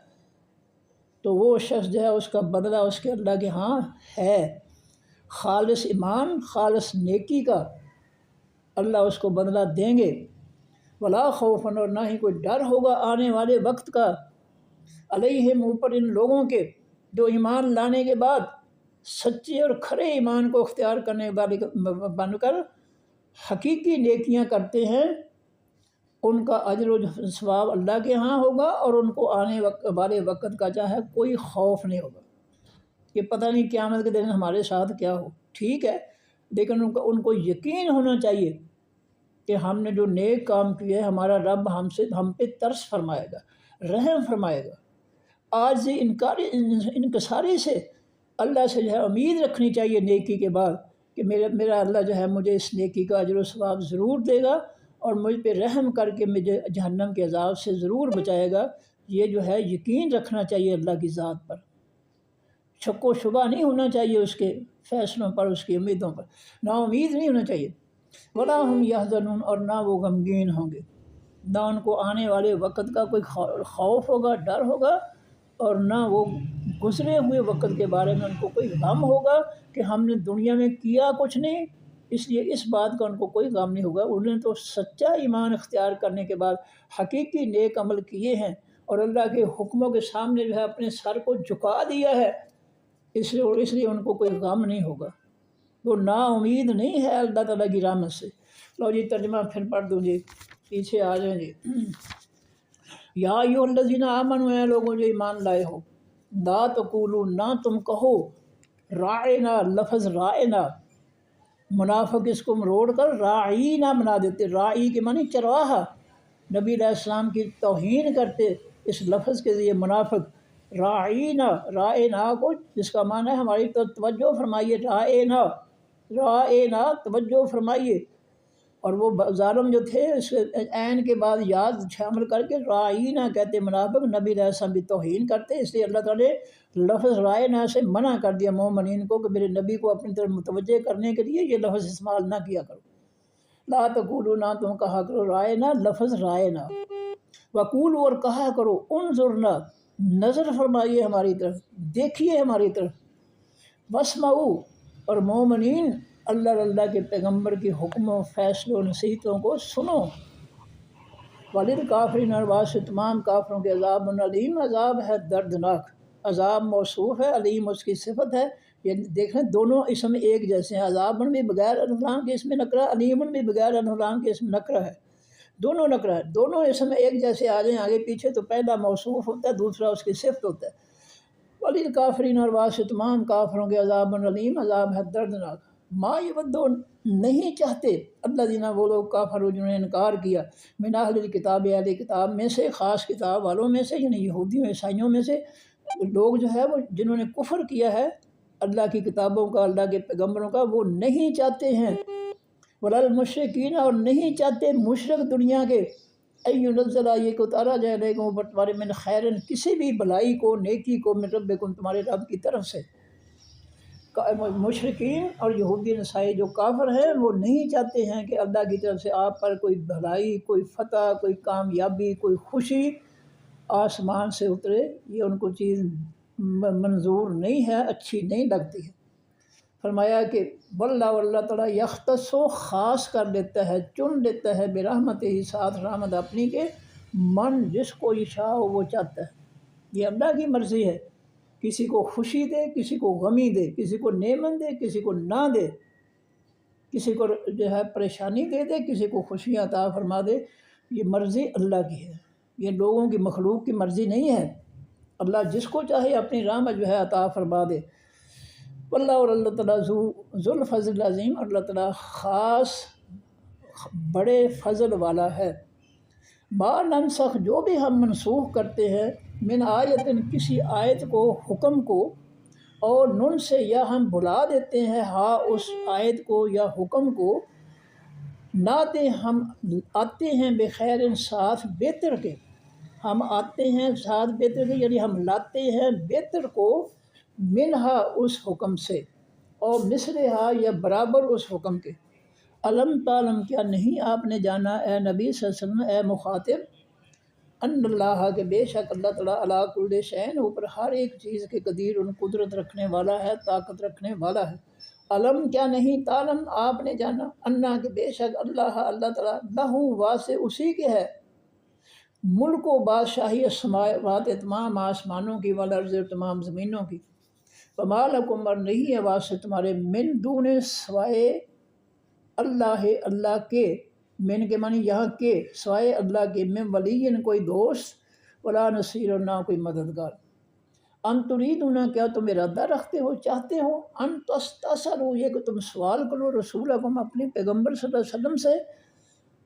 تو وہ شخص جو ہے اس کا بدلہ اس کے اللہ کے ہاں ہے۔ خالص ایمان، خالص نیکی کا اللہ اس کو بدلہ دیں گے۔ ولا خوف، اور نہ ہی کوئی ڈر ہوگا آنے والے وقت کا، علیہم اوپر ان لوگوں کے جو ایمان لانے کے بعد سچے اور کھرے ایمان کو اختیار کرنے والے بن کر حقیقی نیکیاں کرتے ہیں، ان کا اجر و ثواب اللہ کے ہاں ہوگا، اور ان کو آنے والے وقت کا جو ہے کوئی خوف نہیں ہوگا۔ یہ پتہ نہیں قیامت کے دن ہمارے ساتھ کیا ہو، ٹھیک ہے، لیکن ان کو یقین ہونا چاہیے کہ ہم نے جو نیک کام کیے ہمارا رب ہم پہ ترس فرمائے گا، رحم فرمائے گا۔ آج انکساری سے اللہ سے جو ہے امید رکھنی چاہیے نیکی کے بعد کہ میرا اللہ جو ہے مجھے اس نیکی کا اجر و ثواب ضرور دے گا، اور مجھ پہ رحم کر کے مجھے جہنم کے عذاب سے ضرور بچائے گا۔ یہ جو ہے یقین رکھنا چاہیے اللہ کی ذات پر، شک و شبہ نہیں ہونا چاہیے اس کے فیصلوں پر، اس کی امیدوں پر، نا امید نہیں ہونا چاہیے۔ ولا ہم یحزنون، اور نہ وہ غمگین ہوں گے، نہ ان کو آنے والے وقت کا کوئی خوف ہوگا، ڈر ہوگا، اور نہ وہ گزرے ہوئے وقت کے بارے میں ان کو کوئی غم ہوگا کہ ہم نے دنیا میں کیا کچھ نہیں، اس لیے اس بات کا ان کو کوئی غم نہیں ہوگا۔ انہوں نے تو سچا ایمان اختیار کرنے کے بعد حقیقی نیک عمل کیے ہیں، اور اللہ کے حکموں کے سامنے جو ہے اپنے سر کو جھکا دیا ہے، اس لیے ان کو کوئی غم نہیں ہوگا، وہ نا امید نہیں ہے اللہ تعالیٰ کی رحمت سے۔ لو جی ترجمہ پھر پڑھ دوں جی، پیچھے آ جائیں جی۔ یا ایھا الذین آمنوا، اے لوگوں جو ایمان لائے ہو، لا تقولوا، نہ تم کہو، راعنا، لفظ راعنا، منافق اس کو مروڑ کر راعینا بنا دیتے، راعی کے معنی چرواہا، نبی علیہ السلام کی توہین کرتے اس لفظ کے ذریعے منافق۔ راعینا، رائنا کو جس کا معنی ہے ہماری تو توجہ فرمائیے، رائنا توجہ فرمائیے۔ اور وہ ظالم جو تھے اس عین کے بعد یاد شامل کر کے رائنا کہتے منافق، نبی علیہ السلام کی توہین کرتے، اس لیے اللہ تعالیٰ نے لفظ رائنا سے منع کر دیا مومنین کو کہ میرے نبی کو اپنی طرف متوجہ کرنے کے لیے یہ لفظ استعمال نہ کیا کرو۔ لا تقولوا، نہ تم کہا کرو، رائنا لفظ رائنا، وقولوا، اور کہا کرو، انظرنا، نظر فرمائیے ہماری طرف، دیکھیے ہماری طرف، واسمعوا، اور مومنین اللہ کے پیغمبر کی حکم و فیصلوں نصیحتوں کو سنو۔ وللکافرین، اور واسطے تمام کافروں کے عذاب علیم، عذاب ہے دردناک۔ عذاب موصوف ہے، علیم اس کی صفت ہے۔ یہ دیکھیں دونوں اسم ایک جیسے ہیں، عذاب بھی بغیر الف لام کے اس میں نکرہ، علیم بھی بغیر الف لام کے اس میں نکرہ ہے، دونوں نکرہ ہے، دونوں اسم ایک جیسے آ جائیں آگے پیچھے تو پہلا موصوف ہوتا ہے، دوسرا اس کی صفت ہوتا ہے۔ وللکافرین، اور واسطے تمام کافروں کے عذاب علیم، عذاب ہے دردناک۔ ما یودون، نہیں چاہتے، الذین، وہ لوگ، کافروا، جنہوں نے انکار کیا، من اہل الکتاب، اہل کتاب میں سے، خاص کتاب والوں میں سے، یعنی یہودیوں عیسائیوں میں سے لوگ جو ہے وہ جنہوں نے کفر کیا ہے اللہ کی کتابوں کا، اللہ کے پیغمبروں کا، وہ نہیں چاہتے ہیں، ولا المشرکین، اور نہیں چاہتے مشرک دنیا کے، نزلہ یہ کہ اتارا جائے لے گا تمہارے من خیرن کسی بھی بھلائی کو نیکی کو من ربکم تمہارے رب کی طرف سے۔ مشرکین اور یہودی نصائی جو کافر ہیں وہ نہیں چاہتے ہیں کہ اللہ کی طرف سے آپ پر کوئی بھلائی، کوئی فتح، کوئی کامیابی، کوئی خوشی آسمان سے اترے، یہ ان کو چیز منظور نہیں ہے، اچھی نہیں لگتی ہے۔ فرمایا کہ واللہ اللہ تعالیٰ یختص و خاص کر لیتا ہے، چن لیتا ہے برحمت ہی ساتھ رحمت اپنی کے، من جس کو یشاء وہ چاہتا ہے۔ یہ اللہ کی مرضی ہے، کسی کو خوشی دے، کسی کو غمی دے، کسی کو نعمت دے، کسی کو نہ دے، کسی کو جو ہے پریشانی دے دے، کسی کو خوشیاں عطا فرما دے۔ یہ مرضی اللہ کی ہے، یہ لوگوں کی مخلوق کی مرضی نہیں ہے۔ اللہ جس کو چاہے اپنی رحمت جو ہے عطا فرما دے۔ واللہ اور اللہ تعالیٰ ذو الفضل العظیم، اللہ تعالیٰ خاص بڑے فضل والا ہے۔ ما ننسخ جو بھی ہم منسوخ کرتے ہیں، من آیت کسی آیت کو، حکم کو، اور نن سے یا ہم بھلا دیتے ہیں ہاں اس آیت کو یا حکم کو، ناتے ہم آتے ہیں بخیر ساتھ بہتر کے، ہم آتے ہیں ساتھ بہتر کے، یعنی ہم لاتے ہیں بہتر کو، منہا اس حکم سے، اور مثلہا یا برابر اس حکم کے۔ علم تعلم کیا نہیں آپ نے جانا اے نبی صلی اللہ علیہ وسلم، اے مخاطب، ان اللہ کہ بے شک اللہ تعالیٰ علی کل شیء اوپر ہر ایک چیز کے قدیر، ان قدرت رکھنے والا ہے، طاقت رکھنے والا ہے۔ علم کیا نہیں تعلم آپ نے جانا، انا کہ بے شک اللہ اللہ تعالیٰ لہو واسع اسی کے ہے، ملک و بادشاہی السماوات تمام آسمانوں کی، والارض تمام زمینوں کی۔ وما لکم اور نہیں ہے واسطے تمہارے، من دون سوائے اللہ اللہ کے، من کے معنی یہاں کے، سوائے اللہ کے، من ولی کوئی دوست، ولا نصیر نہ کوئی مددگار۔ ان تریدون کیا تم ارادہ رکھتے ہو، چاہتے ہو، ان تستأصلوا یہ کہ تم سوال کرو رسولکم اپنے پیغمبر صلی اللہ علیہ وسلم سے،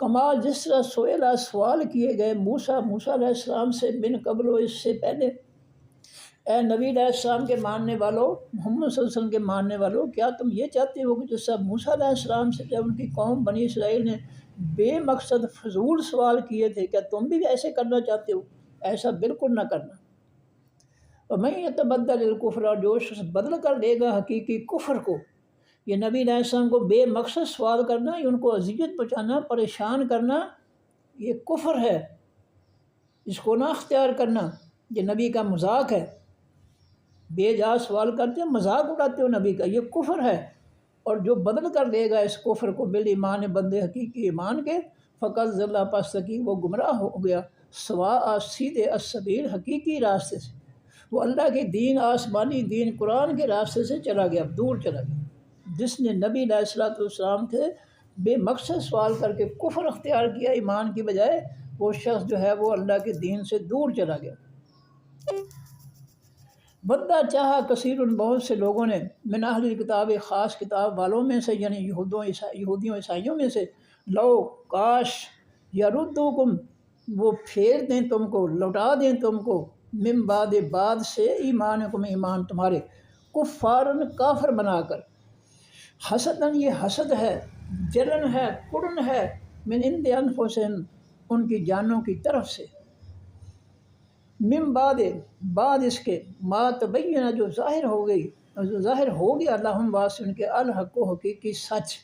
کما جس طرح سئلا سوال کیے گئے موسیٰ علیہ السلام سے، من قبل اس سے پہلے۔ اے نبی علیہ السلام کے ماننے والوں، محمد صلی اللہ علیہ وسلم کے ماننے والوں، کیا تم یہ چاہتے ہو کہ جس طرح موسیٰ علیہ السلام سے جب ان کی قوم بنی اسرائیل نے بے مقصد فضول سوال کیے تھے، کیا تم بھی ایسے کرنا چاہتے ہو؟ ایسا بالکل نہ کرنا۔ وَمَن يَتَبَدَّلِ الْكُفْرَ جو شخص بدل کر لے گا حقیقی کفر کو، یہ نبی علیہ السلام کو بے مقصد سوال کرنا، یہ ان کو اذیت پہنچانا، پریشان کرنا، یہ کفر ہے، اس کو نہ اختیار کرنا، یہ نبی کا مذاق ہے۔ بے جا سوال کرتے ہو، مذاق اڑاتے ہو نبی کا، یہ کفر ہے۔ اور جو بدل کر لے گا اس کفر کو بالایمان بندے حقیقی ایمان کے، فقط ضل پس کی وہ گمراہ ہو گیا، سواء سیدھے السبیل حقیقی راستے سے، وہ اللہ کے دین، آسمانی دین قرآن کے راستے سے چلا گیا، دور چلا گیا۔ جس نے نبی علیہ السلام کے بے مقصد سوال کر کے کفر اختیار کیا ایمان کی بجائے، وہ شخص جو ہے وہ اللہ کے دین سے دور چلا گیا۔ بدہ چاہا کثیر بہت سے لوگوں نے، من اہل کتاب خاص کتاب والوں میں سے، یعنی یہودیوں عیسائیوں میں سے، لو کاش، یردوکم وہ پھیر دیں تم کو، لوٹا دیں تم کو، من بعد سے ایمانکم ایمان تمہارے، کفارن کافر بنا کر، حسدن یہ حسد ہے، جلن ہے، کڑن ہے، من عند انفسہم ان کی جانوں کی طرف سے، من بعد اس کے، ما تبین جو ظاہر ہو گئی، جو ظاہر ہو گیا، اللہم واسع ان کے، الحق و حقیقی سچ،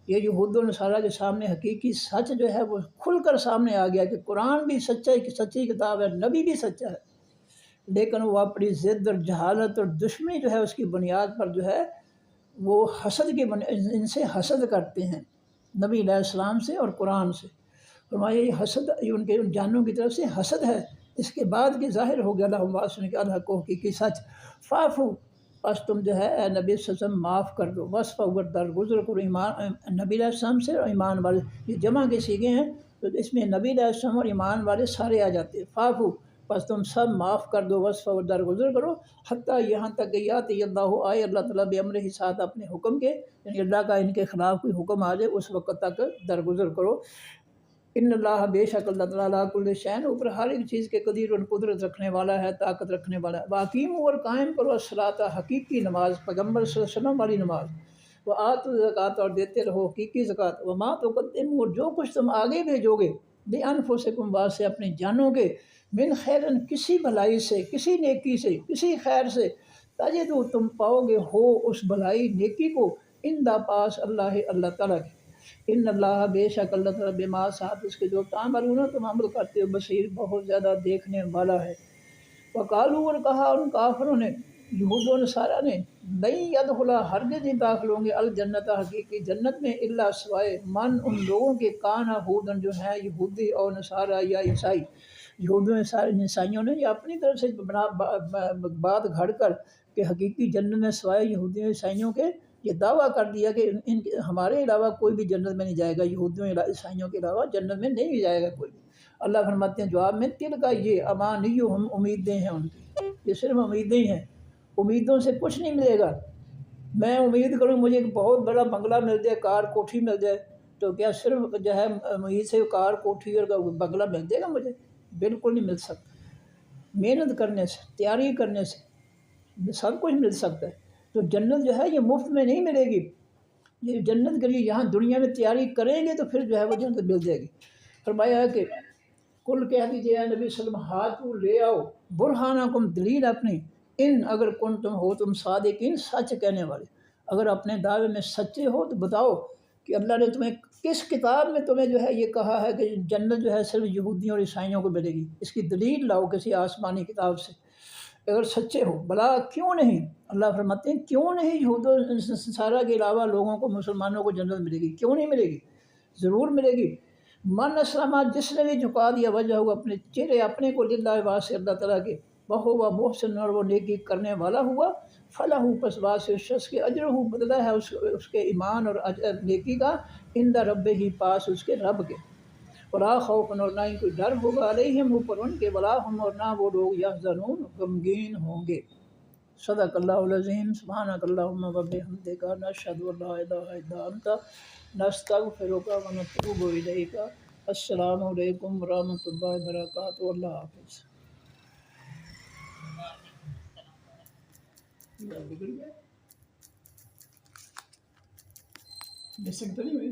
یہ یہود و نصارہ کے سامنے حقیقی سچ جو ہے وہ کھل کر سامنے آ گیا کہ قرآن بھی سچی کتاب ہے، نبی بھی سچا ہے، لیکن وہ اپنی ضد اور جہالت اور دشمنی جو ہے اس کی بنیاد پر جو ہے وہ حسد کی ان سے حسد کرتے ہیں، نبی علیہ السلام سے اور قرآن سے۔ فرمایا یہ حسد ان کے جانوں کی طرف سے حسد ہے، اس کے بعد کہ ظاہر ہو گیا اللہم واسع کے الحق و حقیقی سچ، فاعفو بس تم جو ہے اے نبی صلی اللہ علیہ وسلم معاف کر دو، وصفہ درگزر کرو ایمان نبی علیہ السلام سے اور ایمان والے، یہ جمع کے صیغے ہیں تو اس میں نبی علیہ السلام اور ایمان والے سارے آ جاتے ہیں۔ فاعفو بس تم سب معاف کر دو، وصفہ درگزر کرو، حتیٰ یہاں تک کہ یاتی اللہ آئے اللہ تعالیٰ بامرہ ساتھ اپنے حکم کے، یعنی اللہ کا ان کے خلاف کوئی حکم آ جائے اس وقت تک درگزر کرو۔ ان اللہ بے شک اللہ تعالیٰ علی کل شیء اوپر ہر ایک چیز کے قدیر اور قدرت رکھنے والا ہے، طاقت رکھنے والا ہے۔ واقیموا اور قائم کرو الصلاۃ حقیقی نماز، پیغمبر صلی اللہ علیہ وسلم والی نماز، وآتوا الزکوٰۃ اور دیتے رہو حقیقی زکوٰۃ، وما تقدموا اور جو کچھ تم آگے بھیجو گے بِأَنفُسِكُمْ بات سے اپنی جانوں کے، من خیرن کسی بھلائی سے، کسی نیکی سے، کسی خیر سے، تجدو تم پاؤ گے ہو اس بھلائی نیکی کو اندہ پاس اللہ تعالیٰ کے، ان اللہ بے شک اللہ تعالیٰ بما ساتھ اس کے جو تعملون تم عمل کرتے ہو بصیر بہت زیادہ دیکھنے والا ہے۔ وقالو اور کہا ان کافروں نے، یہود و نصارہ نے، نہیں یدخلا ہرگز نہیں داخل ہوں گے الجنت حقیقی جنت میں الا سوائے من ان لوگوں کے کانا ہودن جو ہیں یہودی اور نصارہ یا عیسائی، یہود و عیسائیوں نے یہ اپنی طرف سے بات گھڑ کر کہ حقیقی جنت میں سوائے یہودیوں عیسائیوں کے یہ دعویٰ کر دیا کہ ہمارے علاوہ کوئی بھی جنت میں نہیں جائے گا، یہودیوں عیسائیوں کے علاوہ جنت میں نہیں جائے گا کوئی۔ اللہ فرماتے ہیں جواب میں تل کا یہ امانیہم امیدیں ہیں ان کی، یہ صرف امیدیں ہیں، امیدوں سے کچھ نہیں ملے گا۔ میں امید کروں مجھے ایک بہت بڑا بنگلہ مل جائے، کار کوٹھی مل جائے، تو کیا صرف جو ہے امید سے کار کوٹھی اور بنگلہ مل جائے گا مجھے؟ بالکل نہیں مل سکتا۔ محنت کرنے سے، تیاری کرنے سے سب کچھ مل سکتا ہے۔ تو جنت جو ہے یہ مفت میں نہیں ملے گی، یہ جنت کے لیے یہاں دنیا میں تیاری کریں گے تو پھر جو ہے وہ جنت مل جائے گی۔ فرمایا ہے کہ کل کہہ دیجیے اے نبی صلی اللہ علیہ وسلم ہاتھو لے آؤ برہانکم دلیل اپنی، ان اگر کن تم ہو تم صادقین سچ کہنے والے، اگر اپنے دعوے میں سچے ہو تو بتاؤ کہ اللہ نے تمہیں کس کتاب میں تمہیں جو ہے یہ کہا ہے کہ جنت جو ہے صرف یہودیوں اور عیسائیوں کو ملے گی، اس کی دلیل لاؤ کسی آسمانی کتاب سے اگر سچے ہو۔ بلا کیوں نہیں، اللہ فرماتے ہیں کیوں نہیں یہود و نصارہ کے علاوہ لوگوں کو مسلمانوں کو جنت ملے گی، کیوں نہیں ملے گی، ضرور ملے گی۔ من اسلم جس نے بھی جھکا دیا وجہ ہوا اپنے چہرے اپنے کو للہ واسطے اللہ تعالیٰ کے، وہ محسن اور وہ نیکی کرنے والا ہوا، فلاح پس واسطے اس شخص کے اجر ہو بدلہ ہے اس کے ایمان اور نیکی کا، عند رب ہی پاس اس کے رب کے، ولا خوف اور نہ ہی کوئی ڈر ہوگا علیہم اوپر ان کے، ولا ہم اور نہ وہ لوگ یحزنون غمگین ہوں گے۔ صدق اللہ العظیم۔ سبحانک اللہم و بحمدک نشہد ان لا الہ الا انت نستغفرک و نتوب الیک۔ السلام علیکم ورحمۃ اللہ وبرکاتہ۔ اللہ حافظ۔ مسنگ تو نہیں ہوئی؟